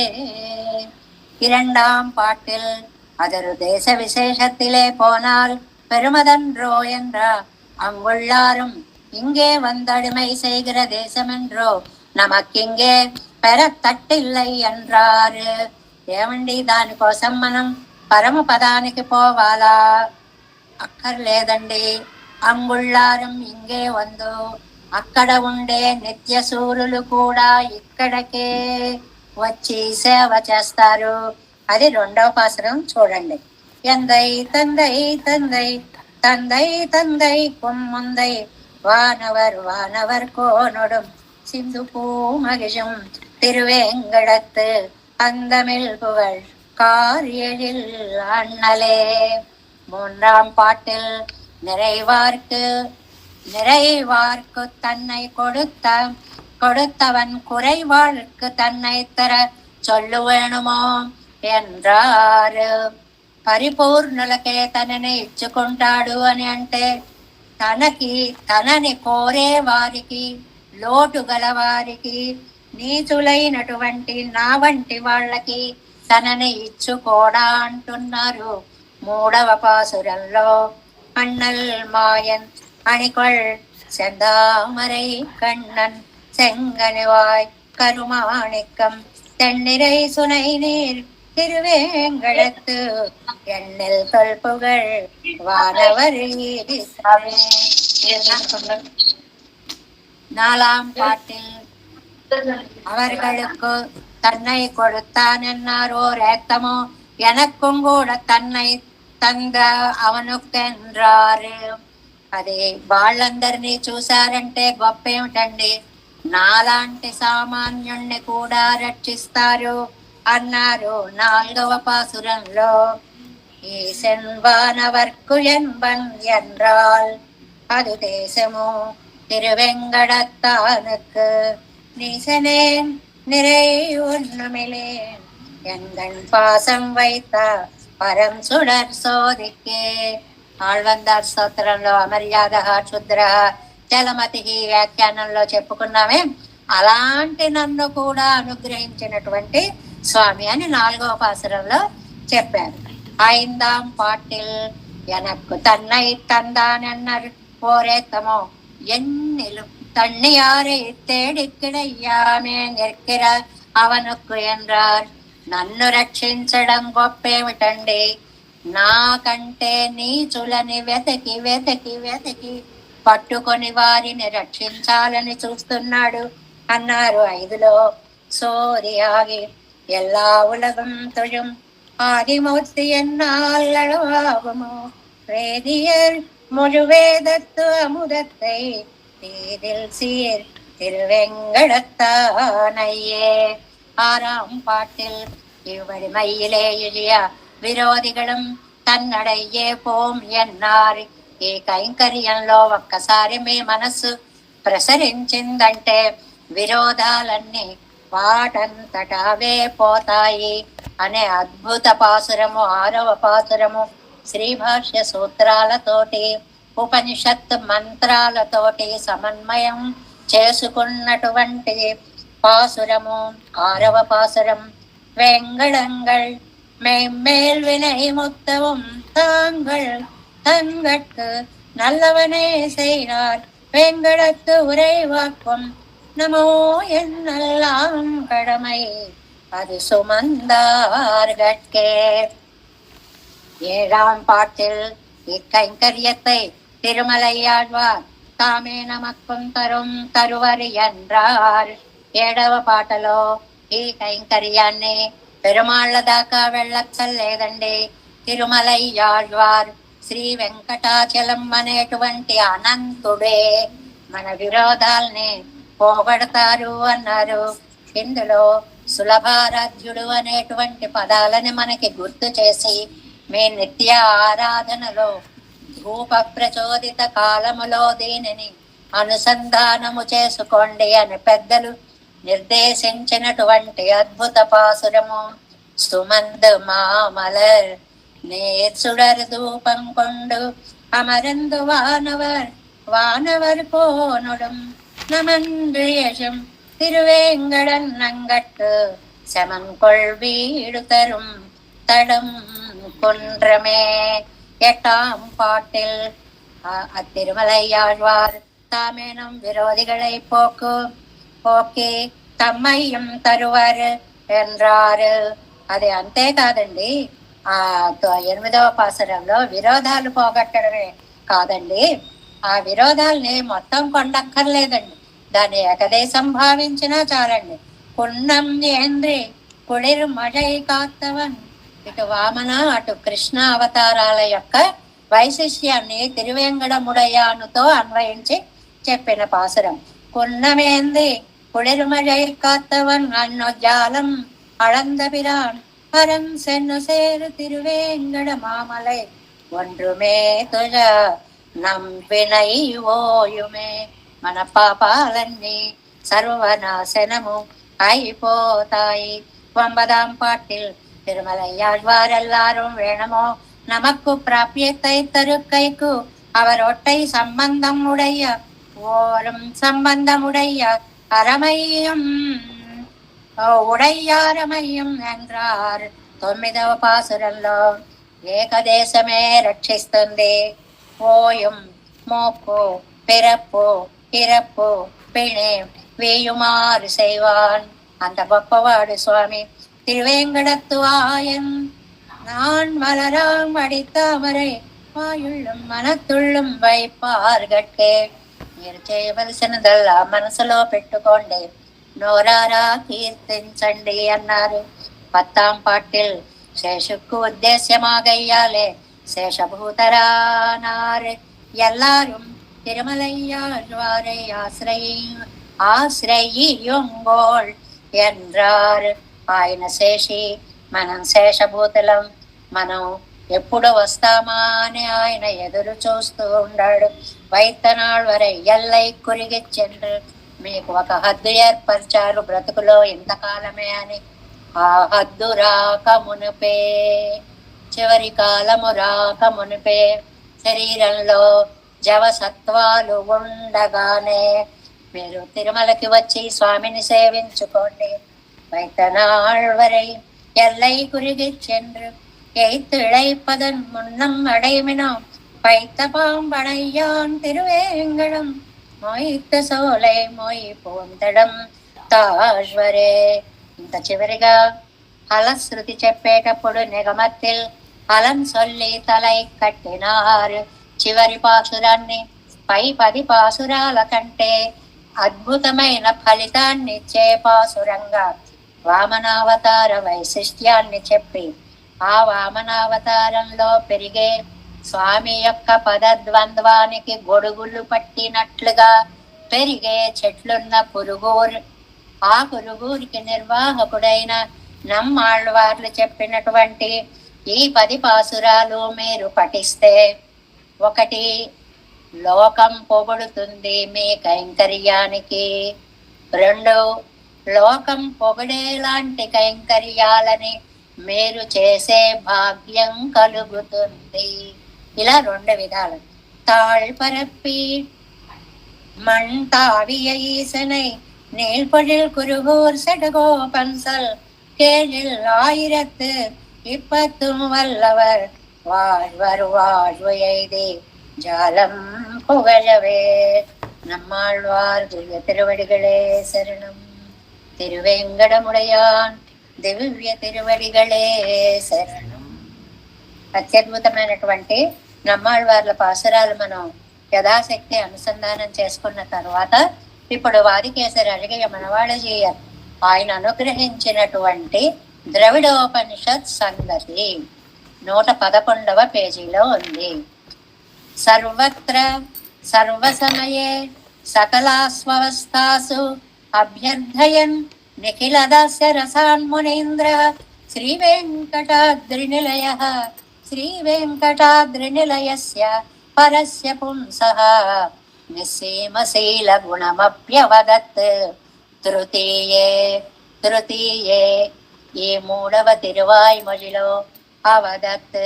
2ஆம் பாட்டில் அதொரு தேச விசேஷத்திலே போனால் பெருமதன்றோ என்றா அங்குள்ளாரும் இங்கே வந்தடிமை செய்கிற தேசமென்றோ நமக்கிంగే పెరతట్టిల్లై என்றாరు. ఏమండి, దానికోసం మనం పరమ పదానికి పోవాలా? అక్కర్లేదండి. అంగుళ్ళారం ఇంగే వందు, అక్కడ ఉండే నిత్య సూరులు కూడా ఇక్కడికే వచ్చి సేవ చేస్తారు. అది 2వ పాసురం చూడండి. ఎందై తందై తందై తందై తందై కొమ్ముందై వానవర్ వానవర్ కోనొடும் சிந்து பூமகிஷம் திருவேங்கடத்து அந்தமில் புகழ் காரியலில் அண்ணலே. 3ஆம் பாட்டில் நிறைவார்க்கு தன்னை கொடுத்தவன் குறைவாழ்க்கு தன்னை தர சொல்லுవేణుమో என்றారు. పరిపూర్ణులకే తనని ఇచ్చుకుంటాడు అని అంటే తనని కోరే వారికి, లోటు గలవారికి, నీచులైనటువంటి నా వంటి వాళ్ళకి తనని ఇచ్చుకోడా అంటున్నారు. 3వ పాసురంలో అన్నల్ మాయన్ అణికొల్ செந்தாமரை கண்ணன் செங்கனிவாய் கருமாணிக்கம் தென்னிறை சுனை நீர் திருவேங்கடத்து எண்ணில் தொல்புகழ் வானவர். 4ஆம் பாட்டில் அவர்களுக்கு தன்னை கொடுத்தான் என்னாரோ ரேத்தமோ எனக்கும் கூட தன்னை தந்த అవనుకెంద్రారు. అది వాళ్ళందరినీ చూశారంటే గొప్ప ఏమిటండి, నాలాంటి సామాన్యుణ్ణి కూడా రక్షిస్తారు అన్నారు 4వ పాసురంలో. ஈசன் வானவர்க்கு என்பன் என்றால் அது தேசமோ திருவெங்கடத்தானுக்கு நீசனேன் நிறை ஒன்றுமிலேன் எங்கள் பாசம் வைத்த పరం సుడర్ సోదికే. ఆళ్వందార్ స్తోత్రంలో అమర్యాద క్షుద్ర చలమతి వ్యాఖ్యానంలో చెప్పుకున్నామే. అలాంటి నన్ను కూడా అనుగ్రహించినటువంటి స్వామి అని 4వ పాసురంలో చెప్పారు. 5ஆம் பாட்டில் எனக்கு தன்னை தந்தானன்னர் போரேத்தமோ என்னிலும் தண்ணியாரை தேடி கிடையாமே நிற்கிற அவனுக்கு என்றார். నన్ను రక్షించడం గొప్పేమిటండి, నాకంటే నీచులని వెతకి వెతకి వెతకి పట్టుకొని వారిని రక్షించాలని చూస్తున్నాడు అన్నారు 5లో. సోరియాగి எல்லா உலகம் தொழும் ஆதிமூர்த்தி என்னாளவாகுமோ வேதியர் முழுவேதத்து அமுதத்தை தீதில் சீர் திருவெங்கடத்தானையே. 6ஆம் பாட்டில் இவ்வழி மையிலே இழிய విరోధిగళం తన్నడయ్యే పోం ఎన్నారు. ఈ కైంకర్యంలో ఒక్కసారి మీ మనస్సు ప్రసరించిందంటే విరోధాలన్నీ వాటంతటావే పోతాయి అనే అద్భుత పాసురము 6వ పాసురము శ్రీ భాష్య సూత్రాలతోటి ఉపనిషత్ మంత్రాలతోటి సమన్వయం చేసుకున్నటువంటి பாசுரமோ 6వ பாசுரம். வெங்கடங்கள் மேல் வினை முத்தவும் தாங்கள் தங்கட்கு நல்லவனே செய்தார் வெங்கடத்து உரைவாக்கும் நமோ என்னெல்லாம் கடமை அது சுமந்தார்கட்கே. 7ஆம் பாட்டில் இக்கைங்கரியத்தை திருமலையாழ்வார் தாமே நமக்கும் தரும் தருவர் என்றார். 7వ పాటలో ఈ కైంకర్యాన్ని పెరుమాళ్ల దాకా వెళ్ళక్కర్లేదండి. తిరుమలయ్యాళ్వార్ శ్రీ వెంకటాచలం అనేటువంటి అనంతుడే మన విరోధాల్ని పోగొడతారు అన్నారు. ఇందులో సులభారాధ్యుడు అనేటువంటి పదాలని మనకి గుర్తు చేసి మీ నిత్య ఆరాధనలో ధూప ప్రచోదిత కాలములో దీనిని అనుసంధానము చేసుకోండి అని పెద్దలు నిర్దేశించినటువంటి అద్భుత పాసురము. సుమందు మామలర్ నేర్చుడర్ ధూపం కొండు అమరందు వానవర్ పోనుడం நமன்றியஷம் திருவேங்கடன்னங்கட்டு செமன்கொள் வீடு தரும் தடம் குன்றமே. 8ஆம் பாட்டில் அத்திருமலையாழ்வார் தாமேனும் விரோதிகளை పోకి తమ్మయ్యం తరువారు ఎంరారు. అది అంతేకాదండి, 8వ పాసురంలో విరోధాలు పోగొట్టడమే కాదండి, ఆ విరోధాల్ని మొత్తం కొండక్కర్లేదండి, దాన్ని ఏకదేశం భావించినా చాలండి. పున్నం ఏంద్రి కుళిరు మழை కాత్తవన్. ఇటు వామన అటు కృష్ణ అవతారాల యొక్క వైశిష్యాన్ని తిరువేంగడముడయానుతో అన్వయించి చెప్పిన పాసురం. కున్నమేంది కుళిరుమழை காத்தவன் அன்னொஜாலம் அளந்தபிரான் பரம் சென்னு சேரு திருவேங்கட மாமலை ஒன்றுமே துజ నంబినై ఓయుమే. మన పాపాలన్నీ సర్వనాశనము అయిపోతాయి. 9ஆம் பாட்டில் திருமலையாழ்வாரெல்லாரும் வேணமோ நமக்கு பிராபியத்தை தருக்கைக்கு அவரொட்டை சம்பந்தம் உடைய ஓரும் சம்பந்தமுடைய అరమయ్యం ఉడయ్యారమయ్యం என்றார். 9వ పాసురంలో ఏకదేశమే రక్షిస్తుంది. ఓయం మోపు పిరప్పు ఇరప్పు పిణే వేయుమారు செய்வான். అంత గొప్పవాడు స్వామి. తిరువేంగడత్తు ఆయన్ நான் மலராம் அடித்தாமரை వాయుళ్ళం మనతుళ్ళం వైపార్గట్టే. మీరు చేయవలసినదల్లా మనసులో పెట్టుకోండి, నోరారా కీర్తించండి అన్నారు. 10ஆம் பாட்டில் శేషుకు ఉద్దేశ్యమాగయ్యాలే శేషభూతరానారు எல்லாரும் திருமலையாழ்வாரை ఆశ్రయియుంగోల్ என்றారు. ఆయన శేషి, మనం శేషభూతులం. మనం ఎప్పుడు వస్తామా అని ఆయన ఎదురు చూస్తూ ఉన్నాడు. వైతనాళ్ వరై ఎల్లై కురిగిచ్చెండ్రు. మీకు ఒక హద్దు ఏర్పరిచారు బ్రతుకులో ఇంతకాలమే అని. ఆ హద్దు రాక మునుపే, చివరి కాలము రాక మునుపే శరీరంలో జవసత్వాలు ఉండగానే మీరు తిరుమలకి వచ్చి స్వామిని సేవించుకోండి. వైతనాళ్ వరై ఎల్లై కురిగిచ్చెండ్రు. எய்த்திழைப்பதன் முன்னம் அடைமினோம் பைத்த பாம்படையான் திருவேங்கடம் మోయిత్త సోలై మోయి పోందడం తాజ్వరే. ఇంత చివరిగా హలశ్రుతి చెప్పేటప్పుడు నిగమత్తిల్ హలం సొల్లి తలై కట్టినారు. చివరి పాసురాన్ని పై 10 పాసురాల కంటే అద్భుతమైన ఫలితాన్నిచ్చే పాసురంగా వామనావతార వైశిష్ట్యాన్ని చెప్పి, ఆ వామనావతారంలో పెరిగే స్వామి యొక్క పదద్వంద్వానికి గొడుగులు పట్టినట్లుగా పెరిగే చెట్లున్న పురుగూరు, ఆ పురుగూరికి నిర్వాహకుడైన నమ్మాళ్ళవార్లు చెప్పినటువంటి ఈ 10 పాసురాలు మీరు పఠిస్తే, 1 లోకం పొగుడుతుంది మీ కైంకర్యానికి. 2 లోకం పొగిడేలాంటి కైంకర్యాలని మీరు చేసే భాగ్యం కలుగుతుంది. ఇలా 2 విధాలు. తాళ్పరప్పి மண்தாவிய ஈசனை நீள்பொழில் குருகூர் செடகோபன்சல் கேழில் 1010 வல்லவர் வாழ்வர் வாழ்வு எய்தி ஜாலம் புகழவே. நம்மாழ்வார் திவ்ய திருவடிகளே சரணம். తిరువేంగడముడయాన్ దివ్య తిరువడిగళే శరణం. అత్యద్భుతమైనటువంటి నమ్మాళ్ళవార్ల పాసురాలు మనం యథాశక్తి అనుసంధానం చేసుకున్న తర్వాత, ఇప్పుడు వాదికేసరి అడిగయ్య మనవాళజీయ ఆయన అనుగ్రహించినటువంటి ద్రవిడోపనిషత్ సంగతి 111వ పేజీలో ఉంది. సర్వత్ర సర్వసమయే సకలాస్వస్థాసు అభ్యర్థయన్ నిఖిలదాస్య రసాన్ మునీంద్ర శ్రీవేంకటాద్రినిలయ శ్రీవేంకటాద్రినిలయస్య పరస్య పుంసః నిస్సీమశీల గుణమప్యవదత్. తృతీయే ఈ 3వ తిరువాయిమొழிలో అవదత్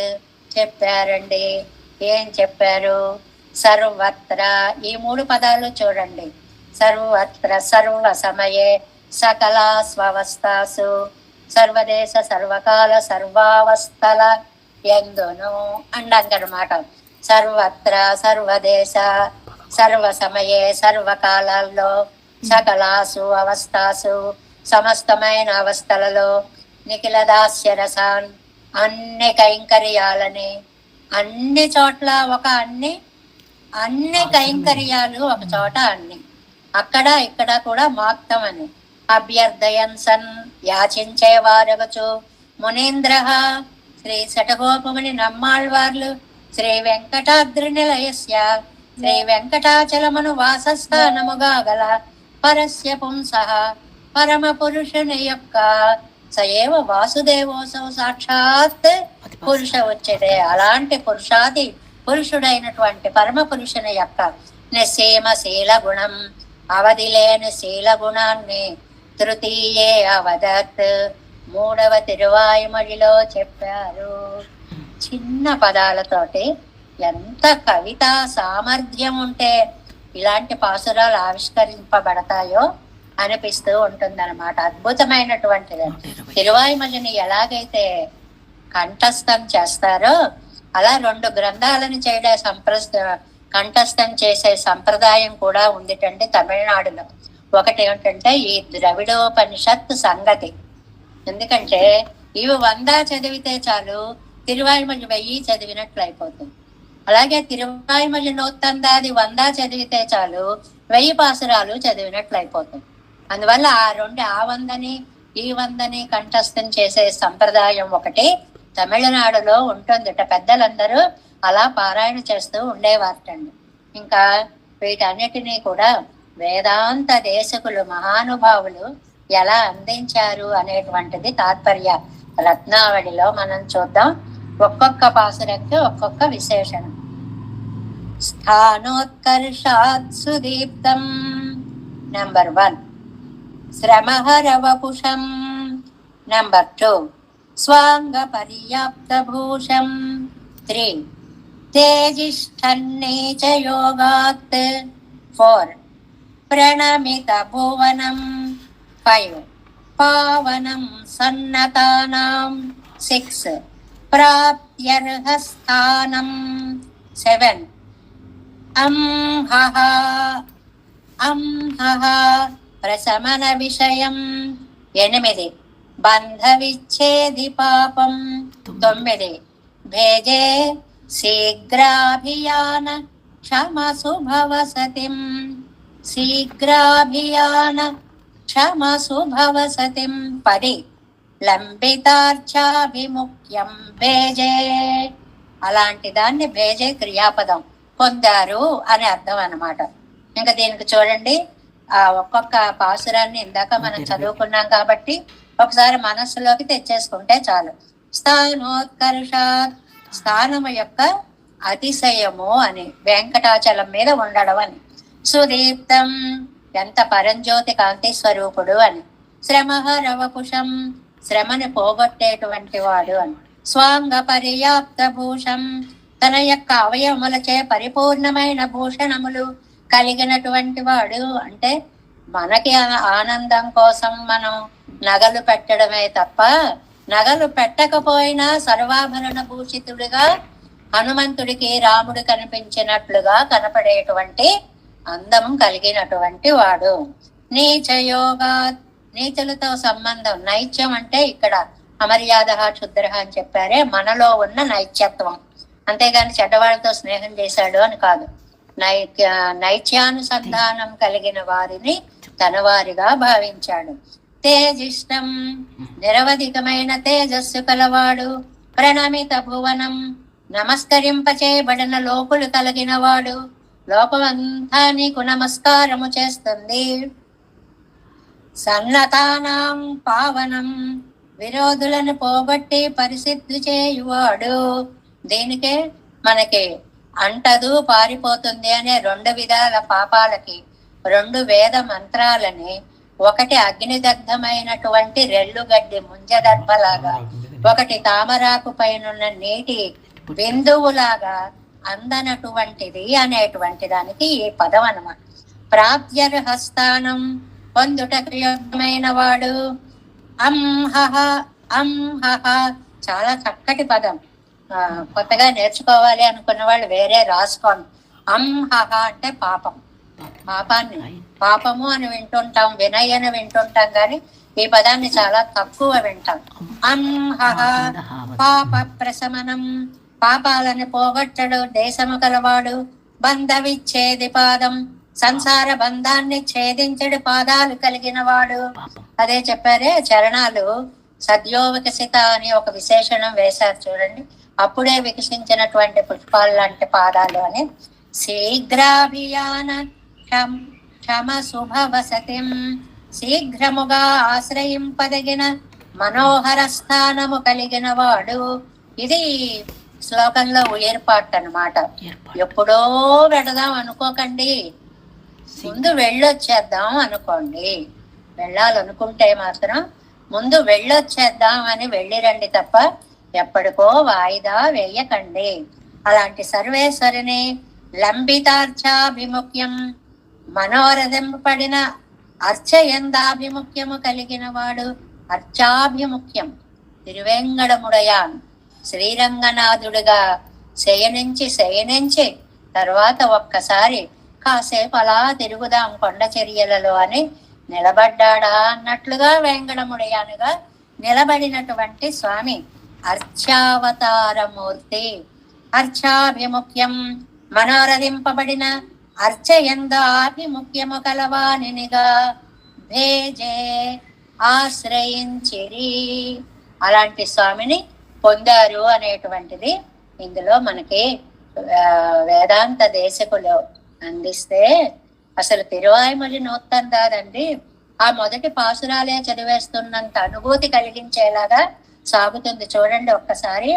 చెప్పారండి. ఏం చెప్పారు? సర్వత్ర, ఈ 3 పదాలు చూడండి. సర్వత్ర సర్వ సమయే సకలా స్వవస్థాసు, సర్వదేశ సర్వకాల సర్వావస్థల ఎందును అండన్నమాట. సర్వత్ర సర్వదేశ సర్వ సమయే సర్వకాలాల్లో, సకలాసు అవస్థాసు సమస్తమైన అవస్థలలో, నిఖిల దాస్య రసాన్ అన్ని కైంకర్యాలని, అన్ని చోట్ల ఒక అన్ని కైంకర్యాలు ఒక చోట అన్ని, అక్కడ ఇక్కడ కూడా మాక్తం అని. అభ్యర్థయన్ సన్ యాచించేవారగచు మునీంద్ర శ్రీ శటగోపముని నమ్మాళ్వార్లు శ్రీ వెంకటాద్రి నిలయస్య శ్రీ వెంకటాచలమును వాసస్థానముగా గల పరస్య పుంసః పరమ పురుషుని యొక్క సయేవ వాసుదేవోసౌ సాక్షాత్ పురుష వచ్చేదే. అలాంటి పురుషాది పురుషుడైనటువంటి పరమ పురుషుని యొక్క నిస్సీమ శీల గుణం, అవధి లేని శీల గుణాన్ని తృతీయే అవదత్ 3వ తిరువాయిమొழிలో చెప్పారు. చిన్న పదాలతోటి ఎంత కవితా సామర్థ్యం ఉంటే ఇలాంటి పాసురాలు ఆవిష్కరింపబడతాయో అనిపిస్తూ ఉంటుందన్నమాట. అద్భుతమైనటువంటిది. తిరువాయిమొழிని ఎలాగైతే కంఠస్థం చేస్తారో అలా 2 గ్రంథాలను కంఠస్థం చేసే సంప్రదాయం కూడా ఉందిటండి తమిళనాడులో. ఒకటి ఏమిటంటే ఈ ద్రవిడోపనిషత్ సంగతి. ఎందుకంటే ఇవి 100 చదివితే చాలు, తిరువాయిమొഴి 1000 చదివినట్లు అయిపోతుంది. అలాగే తిరువాయిమొഴి నూత్తందాది 100 చదివితే చాలు, 1000 పాసురాలు చదివినట్లు అయిపోతుంది. అందువల్ల ఆ 100ని ఈ 100ని కంఠస్థం చేసే సంప్రదాయం ఒకటి తమిళనాడులో ఉంటుందిట. పెద్దలందరూ అలా పారాయణ చేస్తూ ఉండేవారటండి. ఇంకా వీటన్నిటినీ కూడా వేదాంత దేశకులు మహానుభావులు ఎలా అందించారు అనేటువంటిది తాత్పర్య రత్నావళిలో మనం చూద్దాం. ఒక్కొక్క పాసురంకి ఒక్కొక్క విశేషణం. స్థానోత్కర్షాత్ సుదీప్తం నంబర్ 1. శ్రమహరవపుషం నంబర్ 2. స్వాంగ పర్యాప్తభూషం 3. తేజిష్ఠన్నే చ యోగాత్ 4. ప్రణమిత భువనం 5. పావనం సన్నతానాం 6. ప్రాప్త్యర్హస్థానం 7. అంహః ప్రశమన విషయం 8. బంధ విచ్ఛేది పాపం 9. భేజే శీఘ్రాభియాన క్షమసు భవసతిం 10. లంబితార్చాభిముఖ్యం భేజే. అలాంటి దాన్ని భేజే క్రియాపదం, పొందారు అని అర్థం అన్నమాట. ఇంకా దీనికి చూడండి, ఆ ఒక్కొక్క పాసురాన్ని ఇందాక మనం చదువుకున్నాం కాబట్టి ఒకసారి మనస్సులోకి తెచ్చేసుకుంటే చాలు. స్థానోత్కర్షాత్, స్థానము యొక్క అతిశయము అని, వెంకటాచలం మీద ఉండడం అని. సుదీప్తం, ఎంత పరంజ్యోతి కాంతి స్వరూపుడు అని. శ్రమహరవపుషం, శ్రమని పోగొట్టేటువంటి వాడు అని. స్వాంగ పర్యాప్త భూషం, తన యొక్క అవయవములచే పరిపూర్ణమైన భూషణములు కలిగినటువంటి వాడు. అంటే మనకి ఆనందం కోసం మనం నగలు పెట్టడమే తప్ప, నగలు పెట్టకపోయినా సర్వాభరణ భూషితుడిగా హనుమంతుడికి రాముడు కనిపించినట్లుగా కనపడేటువంటి అందం కలిగినటువంటి వాడు. నీచయోగా, నీచులతో సంబంధం. నైత్యం అంటే ఇక్కడ అమర్యాద క్షుద్ర అని చెప్పారే, మనలో ఉన్న నైత్యత్వం. అంతేగాని చెడ్డవాళ్ళతో స్నేహం చేశాడు అని కాదు. నైత్యానుసంధానం కలిగిన వారిని తన వారిగా భావించాడు. తేజిష్టం, నిరవధికమైన తేజస్సు కలవాడు. ప్రణమిత భువనం, నమస్కరింపచేయబడిన లోకులు కలిగిన వాడు. లోకమంతా నీకు నమస్కారము చేస్తుంది. సన్నతానాం పావనం, విరోధులను పోగొట్టి పరిసిద్ధి చేయువాడు. దీనికే మనకి అంటదు పారిపోతుంది అనే 2 విధాల పాపాలకి 2 వేద మంత్రాలని, ఒకటి అగ్నిదగ్ధమైనటువంటి రెల్లుగడ్డి ముంజదర్భలాగా, ఒకటి తామరాకు పైనున్న నీటి బిందువులాగా అందనటువంటిది అనేటువంటి దానికి ఈ పదం అన్నమాట. ప్రాప్త్యర్హస్థానం, పొందుటకు యోగ్యమైన వాడు. అంహః, చాలా చక్కటి పదం. కొత్తగా నేర్చుకోవాలి అనుకున్న వాళ్ళు వేరే రాసుకోండి. అంహః అంటే పాపం, పాపాన్ని పాపము అని వింటుంటాం, వినయ్ అని వింటుంటాం, కానీ ఈ పదాన్ని చాలా తక్కువ వింటాం. అంహః పాప ప్రశమనం, పాపాలను పోగొట్టడు దేశము కలవాడు. బంధ విచ్ఛేది పాదం, సంసార బంధాన్ని ఛేదించడు పాదాలు కలిగిన వాడు. అదే చెప్పారే చరణాలు సద్యో వికసిత అని ఒక విశేషణం వేశారు చూడండి. అప్పుడే వికసించినటువంటి పుష్పాలు లాంటి పాదాలు అని. శీఘ్రాభియాన క్షమ శుభవసతిం, శీఘ్రముగా ఆశ్రయింపదగిన మనోహర స్థానము కలిగిన వాడు. ఇది శ్లోకంలో ఏర్పాటు అన్నమాట. ఎప్పుడో వెడదాం అనుకోకండి, ముందు వెళ్ళొచ్చేద్దాం అనుకోండి. వెళ్ళాలనుకుంటే మాత్రం ముందు వెళ్ళొచ్చేద్దాం అని వెళ్ళిరండి తప్ప ఎప్పటికో వాయిదా వేయకండి. అలాంటి సర్వేశ్వరిని లంబితార్చాభిముఖ్యం, మనోరథింపబడిన అర్చయందాభిముఖ్యము కలిగిన వాడు. అర్చాభిముఖ్యం, తిరువేంగడముడయాన్, శ్రీరంగనాథుడిగా శయనించి తర్వాత ఒక్కసారి కాసేపు అలా తిరుగుదాం కొండ చర్యలలో అని నిలబడ్డాడా అన్నట్లుగా వేంగడముడయానుగా నిలబడినటువంటి స్వామి అర్చావతారమూర్తి. అర్చాభిముఖ్యం, మనోరథింపబడిన అర్చయందాభిముఖ్యము కలవానినిగా భేజే ఆశ్రయించిరి. అలాంటి స్వామిని పొందారు అనేటువంటిది ఇందులో మనకి వేదాంత దేశకులు అందిస్తే, అసలు తిరువాయుమలి నూత్తన్ దాదండి ఆ మొదటి పాసురాలే చదివేస్తున్నంత అనుభూతి కలిగించేలాగా సాగుతుంది. చూడండి ఒక్కసారి.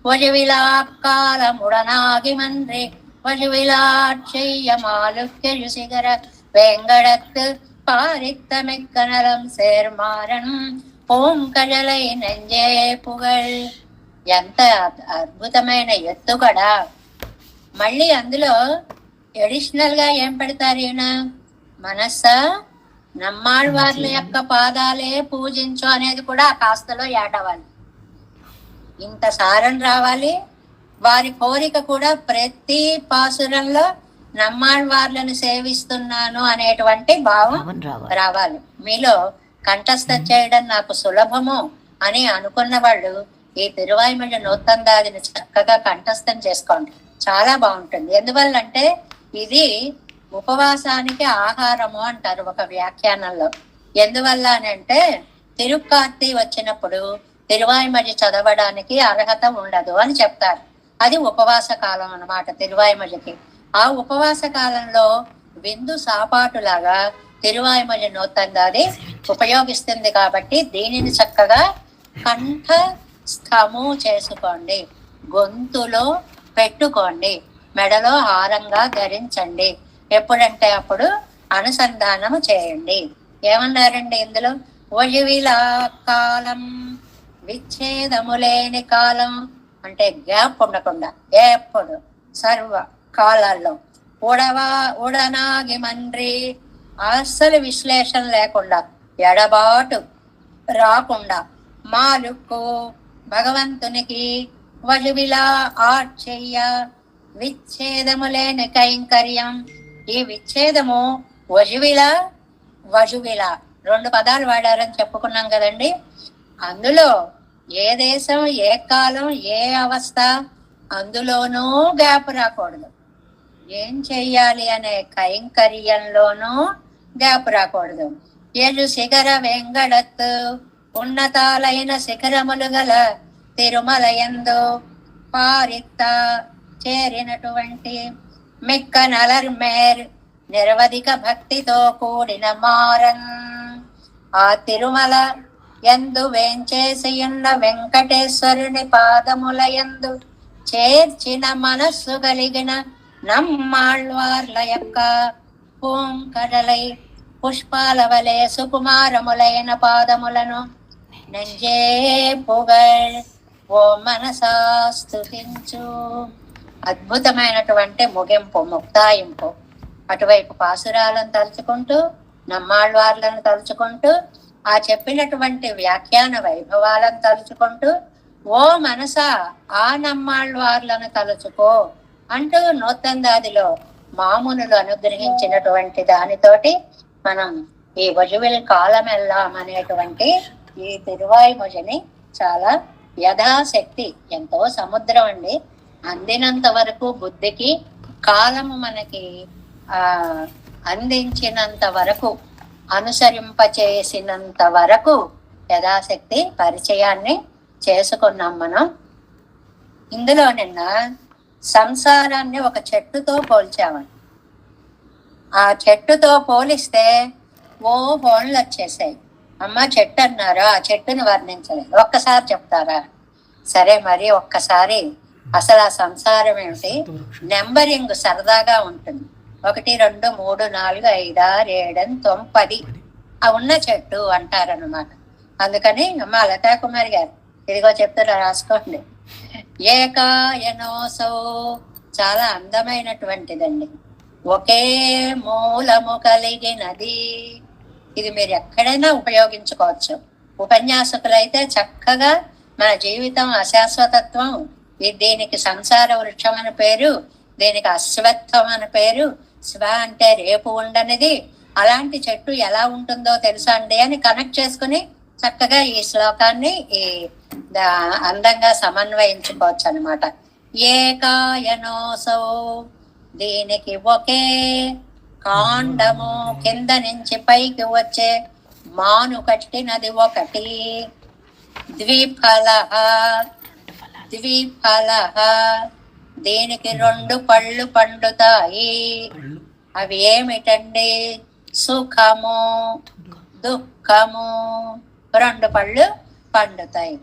வழுவிலாக்காலமுடனாகிமன்றே வழுவிலாட்செய்யமாலுக்கெழு சிகர வேங்கடத்து பாரித்தமெக்கனலம் சேர்மாறன் பூங்கழலை నెంజే పుగళ్. ఎంత అద్భుతమైన ఎత్తుగడ. మళ్ళీ అందులో ఎడిషనల్ గా ఏం పెడతారు ఈయన? మనస్స నమ్మాళ్వార్ల యొక్క పాదాలే పూజించు అనేది కూడా ఆ కాస్తలో యాడ్ అవ్వాలి. ఇంత సారం రావాలి. వారి కోరిక కూడా ప్రతి పాసురంలో నమ్మాళ్వార్లను సేవిస్తున్నాను అనేటువంటి భావం రావాలి. మీలో కంఠస్థ చేయడం నాకు సులభము అని అనుకున్న వాళ్ళు ఈ తిరువాయిమళ్ళ నూతందాదిని చక్కగా కంఠస్థం చేసుకోండి, చాలా బాగుంటుంది. ఎందువల్లంటే ఇది ఉపవాసానికి ఆహారము అంటారు ఒక వ్యాఖ్యానంలో. ఎందువల్ల అని అంటే తిరుక్కార్తి వచ్చినప్పుడు తిరువాయిమడి చదవడానికి అర్హత ఉండదు అని చెప్తారు. అది ఉపవాస కాలం అన్నమాట తిరువాయిమడికి. ఆ ఉపవాస కాలంలో విందు సాపాటులాగా తిరువాయిమడి నూతందాది ఉపయోగిస్తుంది. కాబట్టి దీనిని చక్కగా కంఠస్థము చేసుకోండి, గొంతులో పెట్టుకోండి, మెడలో హారంగా ధరించండి. ఎప్పుడంటే అప్పుడు అనుసంధానము చేయండి. ఏమన్నారండి ఇందులో? వయువిలా కాలం, విచ్ఛేదము లేని కాలం అంటే గ్యాప్ ఉండకుండా ఎప్పుడు సర్వ కాలాల్లో ఉడనాగి మండ్రి అస్సలు విశ్లేషణ లేకుండా, ఎడబాటు రాకుండా, మాలుక్కు భగవంతునికి వజువిలా ఆర్చెయ్య విచ్ఛేదము లేని కైంకర్యం. ఈ విచ్ఛేదము వజువిలా వజువిలా 2 పదాలు వాడారని చెప్పుకున్నాం కదండి. అందులో ఏ దేశం, ఏ కాలం, ఏ అవస్థ అందులోనూ గ్యాప్ రాకూడదు. ఏం చెయ్యాలి అనే కైంకర్యంలోనూ గ్యాప్ రాకూడదు. ఎలు శిఖర వెంగడత్తు, ఉన్నతాలైన శిఖరములు గల తిరుమలయందు పారిత్త చేరినటువంటి మిక్క నలర్మేర్ నిరవధిక భక్తితో కూడిన మారన్. ఆ తిరుమల యందు వేంచేసియున్న వెంకటేశ్వరుని పాదముల యందు చేర్చిన మనస్సు కలిగిన నమ్మాళ్వార్ల యొక్క పూంకడలై పుష్పాల వలె సుకుమారములైన పాదములను నెంజే పుగళ్, ఓ మనసా స్తుతించు. అద్భుతమైనటువంటి ముగింపు, ముక్తాయింపు. అటువైపు పాసురాలను తలుచుకుంటూ, నమ్మాళ్వార్లను తలుచుకుంటూ, ఆ చెప్పినటువంటి వ్యాఖ్యాన వైభవాలను తలుచుకుంటూ, ఓ మనసా ఆ నమ్మాళ్వార్లను తలుచుకో అంటూ నూతందాదిలో మామునులు అనుగ్రహించినటువంటి దానితోటి మనం ఈ వజువిల్ కాలమెల్లాం అనేటువంటి ఈ తిరువాయిమొழிని చాలా యథాశక్తి, ఎంతో సముద్రం అండి, అందినంత వరకు బుద్ధికి, కాలము మనకి అందించినంత వరకు, అనుసరింపచేసినంత వరకు యథాశక్తి పరిచయాన్ని చేసుకున్నాం మనం. ఇందులో నిన్న సంసారాన్ని ఒక చెట్టుతో పోల్చామని. ఆ చెట్టుతో పోలిస్తే ఓ హోన్లు వచ్చేసాయి. అమ్మ చెట్టు అన్నారు, ఆ చెట్టుని వర్ణించలేదు, ఒక్కసారి చెప్తారా? సరే, మరి ఒక్కసారి అసలు ఆ సంసారం ఏమిటి? నెంబరింగ్ సరదాగా ఉంటుంది. 1 2 3 4 5 6 7 9 10 ఆ ఉన్న చెట్టు అంటారనమాట. అందుకని అమ్మ లతాకుమారి గారు ఇదిగో చెప్తారా, రాసుకోండి. ఏకాయనోసౌ చాలా అందమైనటువంటిదండి. ఒకే మూలము కలిగినది. ఇది మీరు ఎక్కడైనా ఉపయోగించుకోవచ్చు. ఉపన్యాసకులైతే చక్కగా మన జీవితం అశాశ్వతత్వం, దీనికి సంసార వృక్షం అని పేరు, దీనికి అశ్వత్థం అని పేరు, స్వ అంటే రేపు ఉండనిది, అలాంటి చెట్టు ఎలా ఉంటుందో తెలుసా అండి అని కనెక్ట్ చేసుకుని చక్కగా ఈ శ్లోకాన్ని ఈ అందంగా సమన్వయించుకోవచ్చు అనమాట. ఏకాయనోసౌ, దీనికి ఒకే కాండము, కింద నుంచి పైకి వచ్చే మాను కట్టినది ఒకటి. ద్విఫల, ద్విఫల, దీనికి 2 పళ్ళు పండుతాయి. అవి ఏమిటండి? సుఖము, దుఃఖము, 2 పళ్ళు పండుతాయి.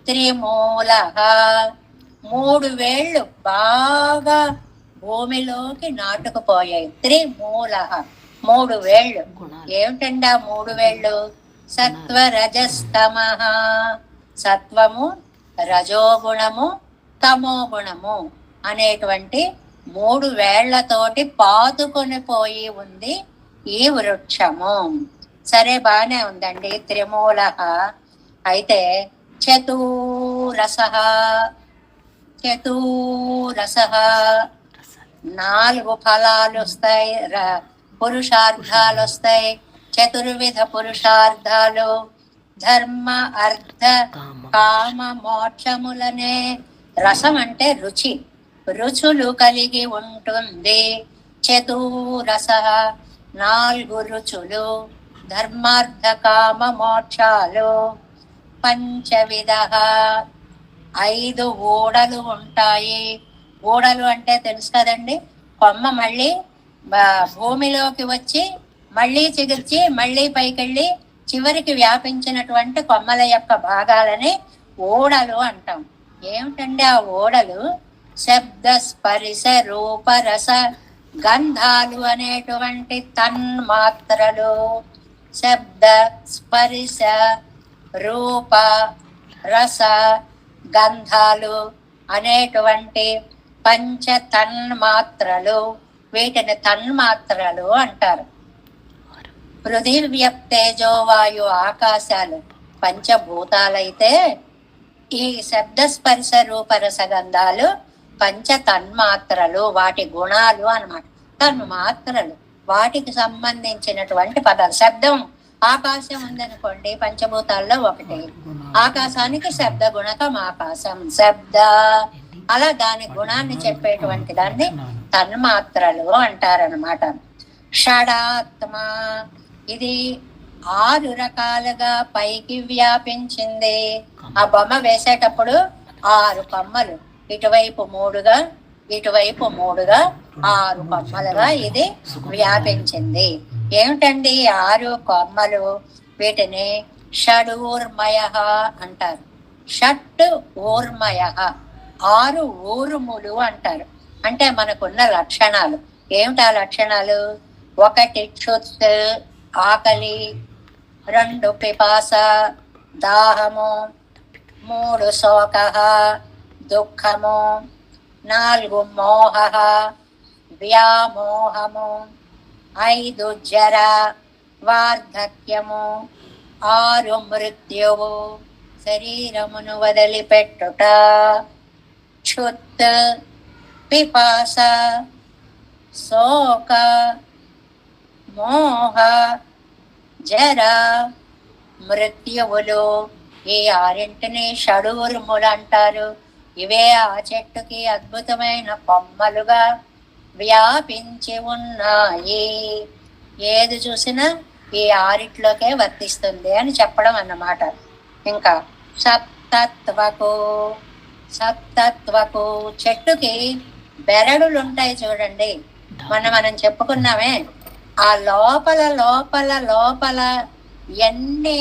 త్రిమూల, 3 వేళ్ళు బాగా భూమిలోకి నాటుకుపోయాయి. త్రిమూల 3 వేళ్ళు. ఏమిటండి ఆ 3 వేళ్ళు? సత్వరజస్తమ, సత్వము, రజోగుణము, తమోగుణము అనేటువంటి 3 వేళ్లతోటి పాతుకొని పోయి ఉంది ఈ వృక్షము. సరే, బానే ఉందండి. త్రిమూల. అయితే చతూరస, చతూరస 4 ఫలాలు వస్తాయి, పురుషార్థాలు వస్తాయి. చతుర్విధ పురుషార్థాలు ధర్మ, అర్థ, కామ, మోక్షములనే. రసం అంటే రుచి, రుచులు కలిగి ఉంటుంది. చతూరస 4 రుచులు, ధర్మార్థ, కామ, మోక్షాలు. పంచవిధ 5 ఊడలు ఉంటాయి. ఊడలు అంటే తెలుసు కదండి, కొమ్మ మళ్ళీ భూమిలోకి వచ్చి మళ్ళీ చిగిర్చి మళ్ళీ పైకెళ్ళి చివరికి వ్యాపించినటువంటి కొమ్మల యొక్క భాగాలని ఊడలు అంటాం. ఏమిటండి ఆ ఊడలు? శబ్ద, స్పర్శ, రూప, రస, గంధాలు అనేటువంటి తన్మాత్రలు. శబ్ద, స్పర్శ, రూప, రస, గంధాలు అనేటువంటి పంచ తన్మాత్రలు. వీటిని తన్మాత్రలు అంటారు. పృథివ్యప్తేజో వాయు ఆకాశాలు పంచభూతాలైతే ఈ శబ్ద, స్పర్శ, రూప, రస, గంధాలు పంచ తన్మాత్రలు, వాటి గుణాలు అన్నమాట. తన్మాత్రలు వాటికి సంబంధించినటువంటి పదాలు. శబ్దం, ఆకాశం ఉందనుకోండి, పంచభూతాల్లో ఒకటి. ఆకాశానికి శబ్ద గుణకం ఆకాశం, శబ్ద. అలా దాని గుణాన్ని చెప్పేటువంటి దాన్ని తన్మాత్రలు అంటారనమాట. షడాత్మ, ఇది 6 రకాలుగా పైకి వ్యాపించింది. ఆ బొమ్మ వేసేటప్పుడు 6 కొమ్మలు, ఇటువైపు 3గా ఇటువైపు 3గా 6 కొమ్మలుగా ఇది వ్యాపించింది. ఏమిటండి 6 కొమ్మలు? వీటిని షడూర్మయ అంటారు. షట్ ఊర్మయ 6 ఊరుములు అంటారు. అంటే మనకున్న లక్షణాలు ఏమిటా లక్షణాలు? 1 క్షుత్ ఆకలి, 2 పిపాస దాహము, 3 శోక దుఃఖము, 4 మోహ వ్యామోహము, 5 జర వార్ధక్యము, 6 మృత్యువు శరీరమును వదిలిపెట్టుట. క్షుత్, పిపాస, శోక, మోహ, జర, మృత్యువులు. ఈ 6ంటిని షడూర్ములు అంటారు. ఇవే ఆ చెట్టుకి అద్భుతమైన కొమ్మలుగా వ్యాపించి ఉన్నాయి. ఏది చూసినా ఈ 6 వర్తిస్తుంది అని చెప్పడం అన్నమాట. ఇంకా సప్తత్వకు, సప్తత్వకు చెట్టుకి బెరడులు ఉంటాయి చూడండి. మనం చెప్పుకున్నామే, ఆ లోపల లోపల లోపల ఎన్ని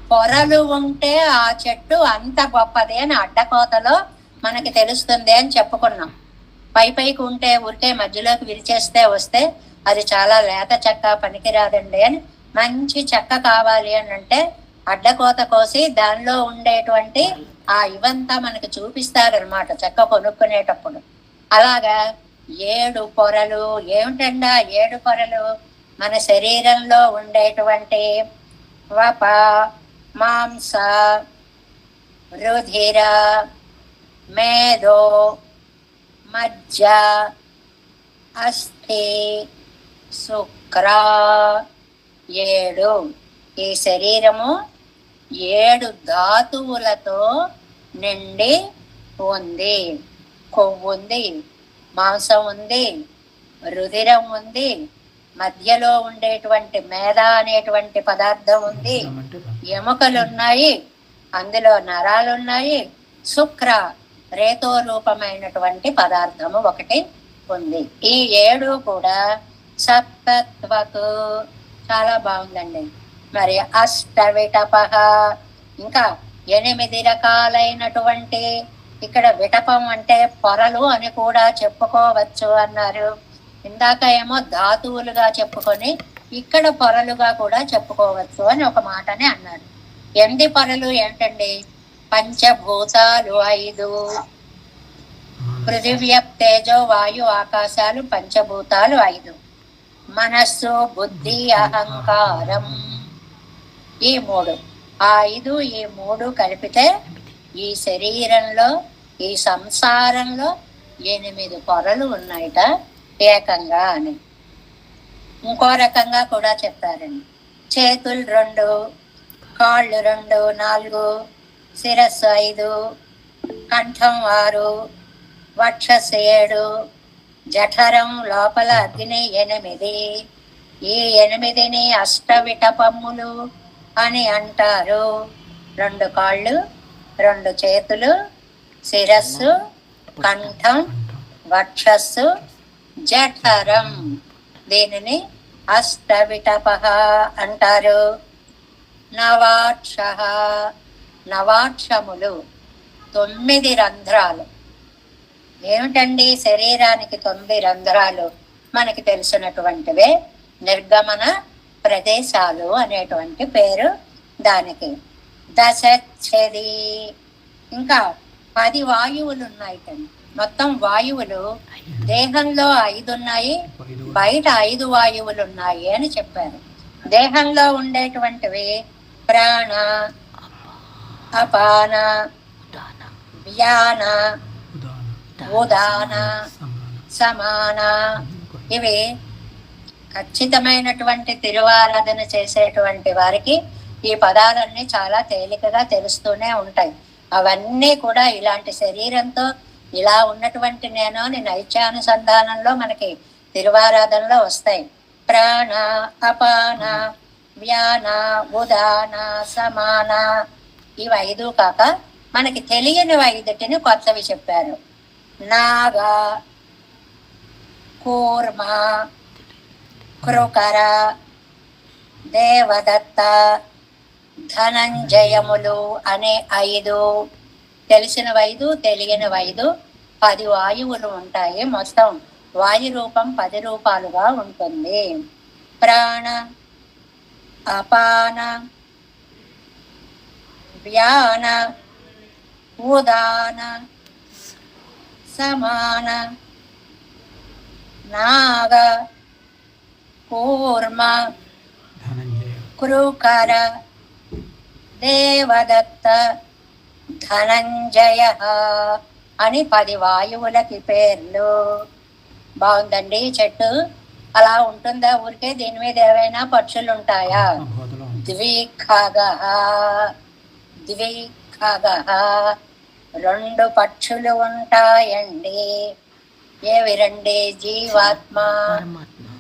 పొరలు ఉంటే ఆ చెట్టు అంత గొప్పది అని అడ్డకోతలో మనకి తెలుస్తుంది అని చెప్పుకున్నాం. పైకి ఉంటే ఊరికే మధ్యలోకి విరిచేస్తే వస్తే అది చాలా లేత చెక్క, పనికిరాదండి అని. మంచి చెక్క కావాలి అని అంటే అడ్డకోత కోసి దానిలో ఉండేటువంటి ఆ ఇవంతా మనకి చూపిస్తారనమాట చెక్క కొనుక్కునేటప్పుడు. అలాగా 7 పొరలు. ఏమిటండి ఆ 7 పొరలు? మన శరీరంలో ఉండేటువంటి వప, మాంస, రుధిర, మేధో, మజ్జ, అస్థి, శుక్ర. 7. ఈ శరీరము 7 ధాతువులతో నిండి ఉంది. కొవ్వు ఉంది, మాంసం ఉంది, రుధిరం ఉంది, మధ్యలో ఉండేటువంటి మేధ అనేటువంటి పదార్థం ఉంది, ఎముకలు ఉన్నాయి, అందులో నరాలు ఉన్నాయి, శుక్ర రేతో రూపమైనటువంటి పదార్థము ఒకటి ఉంది. ఈ 7 కూడా సప్తత్వకు. చాలా బాగుందండి. మరి అష్టవిటప, ఇంకా 8 రకాలైనటువంటి ఇక్కడ విటపం అంటే పొరలు అని కూడా చెప్పుకోవచ్చు అన్నారు. ఇందాక ఏమో ధాతువులుగా చెప్పుకొని ఇక్కడ పొరలుగా కూడా చెప్పుకోవచ్చు అని ఒక మాటని అన్నారు. ఎన్ని పొరలు ఏంటండి? పంచభూతాలు 5, పృథివ్య తేజో వాయు ఆకాశాలు పంచభూతాలు 5, మనస్సు బుద్ధి అహంకారం ఈ 3. ఆ 5 ఈ 3 కలిపితే ఈ శరీరంలో ఈ సంసారంలో 8 పొరలు ఉన్నాయిట ఏకంగా అని. ఇంకో రకంగా కూడా చెప్పారండి. చేతులు 2, కాళ్ళు 2, 4, శిరస్సు 5, కంఠం 6, వక్షస్సు 7, జఠరం లోపల అగ్ని 8. ఈ 8ని అష్టవిటపమ్ములు అని అంటారు. 2 కాళ్ళు, 2 చేతులు, శిరస్సు, కంఠం, వక్షస్సు, జఠరం. దీనిని అష్టవిటప అంటారు. నవాక్ష, నవాక్షములు 9 రంధ్రాలు. ఏమిటండి శరీరానికి 9 రంధ్రాలు? మనకి తెలిసినటువంటివే. నిర్గమన ప్రదేశాలు అనేటువంటి పేరు దానికి. దశచ్ఛది. ఇంకా 10 వాయువులు ఉన్నాయిటండి. మొత్తం వాయువులు దేహంలో 5 ఉన్నాయి, బయట 5 వాయువులు ఉన్నాయి అని చెప్పారు. దేహంలో ఉండేటువంటివి ప్రాణ, అపాన, వ్యాన, ఉదాన, సమాన. ఇవి ఖచ్చితమైనటువంటి తిరువారాధన చేసేటువంటి వారికి ఈ పదాలన్నీ చాలా తేలికగా తెలుస్తూనే ఉంటాయి. అవన్నీ కూడా ఇలాంటి శరీరంతో ఇలా ఉన్నటువంటి నేను నైత్యానుసంధానంలో మనకి తిరువారాధనలో వస్తాయి. ప్రాణ, అపాన, వ్యాన, ఉదాన, సమాన. ఇవి 5 కాక మనకి తెలియని 5టిని కొత్తవి చెప్పారు. నాగ, కూర్మ, కృకర, దేవదత్త, ధనంజయములు అనే 5. తెలిసిన 5, తెలియని 5, 10 వాయువులు ఉంటాయి. మొత్తం వాయు రూపం 10 రూపాలుగా ఉంటుంది. ప్రాణ, అపాన, వ్యాన, ఉదాన, సమాన, నాగ, కూర్మ, కృకర, దేవదత్త, ధనంజయ అని 10 వాయువులకి పేర్లు. బాగుందండి. చెట్టు అలా ఉంటుందా ఊరికే? దీని మీద ఏవైనా పక్షులు ఉంటాయా? ద్విఖగ, ద్విఖగ 2 పక్షులు ఉంటాయండి. ఏవి 2? జీవాత్మ,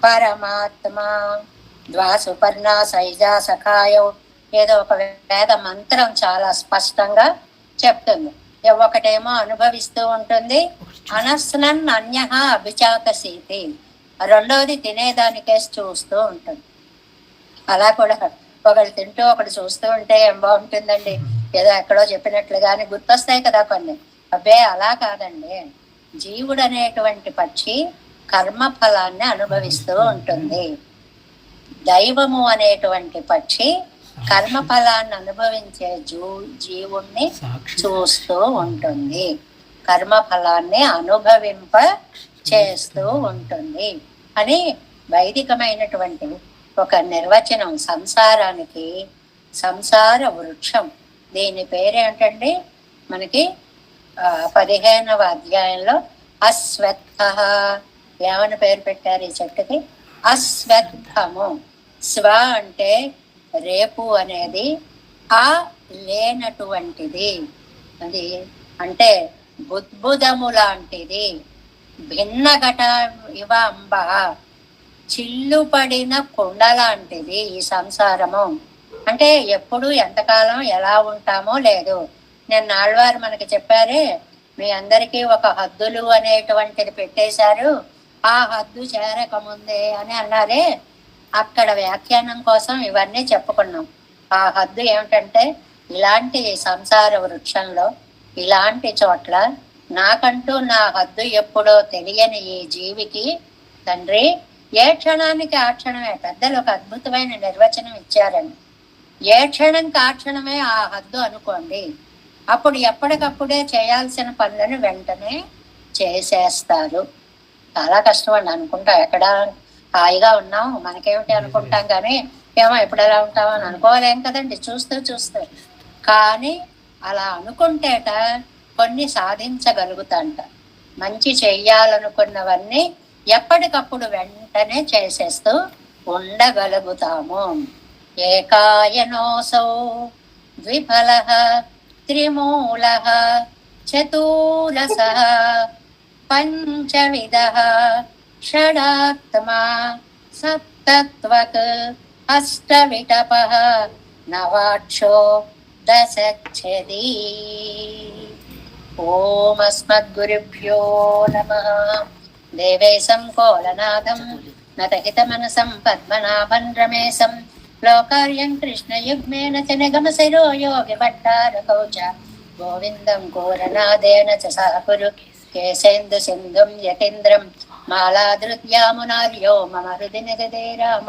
పరమాత్మ. ద్వాసుపర్ణ సైజా సఖాయో ఏదో ఒక వేద మంత్రం చాలా స్పష్టంగా చెప్తుంది. ఒకటేమో అనుభవిస్తూ ఉంటుంది, అనస్నన్ అన్య అభిచాకసీతి. రెండవది తినేదానికేసి చూస్తూ ఉంటుంది. అలా కూడా ఒకడు తింటూ ఒకడు చూస్తూ ఉంటే ఏం బాగుంటుందండి? ఏదో ఎక్కడో చెప్పినట్లుగానే గుర్తొస్తాయి కదా కొన్ని. అబ్బే అలా కాదండి. జీవుడు అనేటువంటి పక్షి కర్మఫలాన్ని అనుభవిస్తూ ఉంటుంది. దైవము అనేటువంటి పక్షి కర్మఫలాన్ని అనుభవించే జీవుణ్ణి చూస్తూ ఉంటుంది, కర్మఫలాన్ని అనుభవింప చేస్తూ ఉంటుంది అని వైదికమైనటువంటి ఒక నిర్వచనం. సంసారానికి సంసార వృక్షం. దీని పేరేంటండి? మనకి 15వ అధ్యాయంలో అశ్వత్థ ఏమని పేరు పెట్టారు ఈ చెట్టుకి? అశ్వత్థము. స్వ అంటే రేపు అనేది, ఆ లేనటువంటిది. అది అంటే బుద్బుదము లాంటిది. భిన్నఘట ఇవ అంబ, చిల్లుపడిన కుండ లాంటిది ఈ సంసారము. అంటే ఎప్పుడు ఎంతకాలం ఎలా ఉంటామో లేదు. నేను నాళ్ళవారు మనకి చెప్పారే, మీ అందరికీ ఒక హద్దులు అనేటువంటిది పెట్టేశారు, ఆ హద్దు చేరకముందే అని అన్నారే. అక్కడ వ్యాఖ్యానం కోసం ఇవన్నీ చెప్పుకున్నాం. ఆ హద్దు ఏమిటంటే, ఇలాంటి సంసార వృక్షంలో ఇలాంటి చోట్ల నాకంటూ నా హద్దు ఎప్పుడో తెలియని ఈ జీవికి తండ్రి ఏ క్షణానికి ఆ క్షణమే, పెద్దలు ఒక అద్భుతమైన నిర్వచనం ఇచ్చారండి. ఏ క్షణంకి ఆ క్షణమే ఆ హద్దు అనుకోండి. అప్పుడు ఎప్పటికప్పుడే చేయాల్సిన పనులను వెంటనే చేసేస్తారు. చాలా కష్టం అండి. అనుకుంటాం ఎక్కడ హాయిగా ఉన్నాం మనకేమిటి అనుకుంటాం, కానీ ఏమో ఎప్పుడు ఎలా ఉంటామో అని అనుకోలేం కదండి చూస్తూ. కానీ అలా అనుకుంటేట కొన్ని సాధించగలుగుతాంట. మంచి చెయ్యాలనుకున్నవన్నీ ఎప్పటికప్పుడు వెంటనే చేసేస్తూ ఉండగలుగుతాము. ఏకాయనోసౌ ద్విఫలః త్రిమూలః చతురసః పంచవిధః షడాత్మా సప్తత్వక్ అష్టవిటపః నవాక్షో దశచ్ఛది. ఓం అస్మద్గురుభ్యో నమః. దేవేశం కోలనాథం నతహితమనసం పద్మనాభం రమేశం లోకార్యం కృష్ణయుగ్మేన చ నిగమశిరో యోగి భట్టారకౌ చ గోవిందం కోరనాదేన చ సహకురు కేశేందు సింధుం యతీంద్రం మాలాధృత్యామునార్యో మమ హృది నిగదే రామ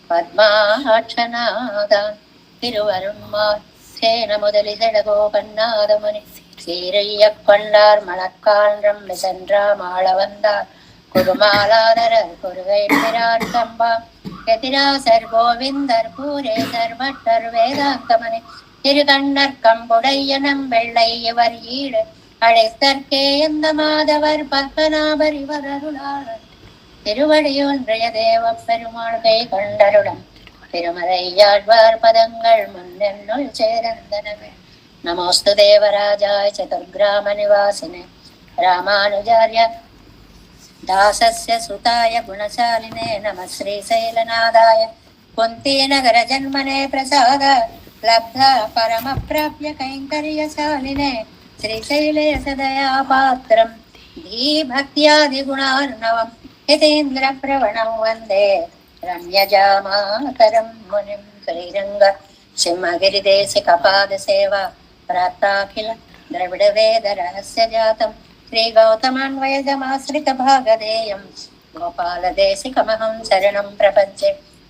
పద్మాక్షనాదాన్ తిరువరుణ్మాసేన முதலிதடகோபன்னாதமுனி சீரையக்கொண்டார் மணக்கான்றம் சென்றாமாளவந்தார் குருமாலாதரர் குருவைப்பிரார் கம்பாம் எதிராசர் கோவிந்தர் பூரேசர் பட்டர் வேதாந்தமணி திருகண்ணர் கம்புடையனம் வெள்ளை இவர் ஈடு அழைத்தற்கே எந்த மாதவர் பத்மநாபர் இவர் அருளாளர் திருவடியொன்றைய தேவ பெருமாள் கை கண்டருடம் திருமலையாழ்வார் பதங்கள் முன்னென்னுள் சேர்ந்தனவே. நமோஸ்து தேவராஜாய சதுர்கிராம நிவாசினே ராமானுஜார்ய दासस्य सुताय गुणशालिने नमः श्रीशैलनादाय कुन्तीनगर जन्मने प्रसाद लब्धा परमप्राप्य कैङ्कर्यशालिने श्रीशैले सदया पात्रं धीभक्त्यादिगुणार्णवं यतीन्द्रप्रवणं वन्दे रम्यजामातरं मुनिं श्रीरङ्ग सिंहगिरिदेशिकपादसेवा प्राप्ताखिल द्रविडवेदरहस्यजातं श्रीगौतमान्वयजमाश्रित भागधेयं गोपालदेशिकमहं शरणं प्रपद्ये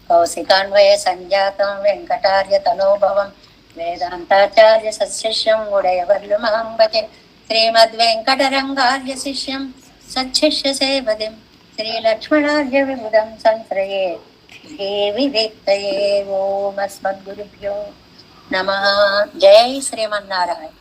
कौशिकान्वय संजातं वेङ्कटार्य तनोभवं वेदान्ताचार्य सशिष्यं उडयवर्लुमहं भजे श्रीमद्वेङ्कटरङ्गार्य शिष्यं सच्छिष्य सेवदिं श्रीलक्ष्मणार्य विबुधं संश्रये देविविक्तये. ओम अस्मद्गुरुभ्यो नमः. जय श्रीमन्नारायण.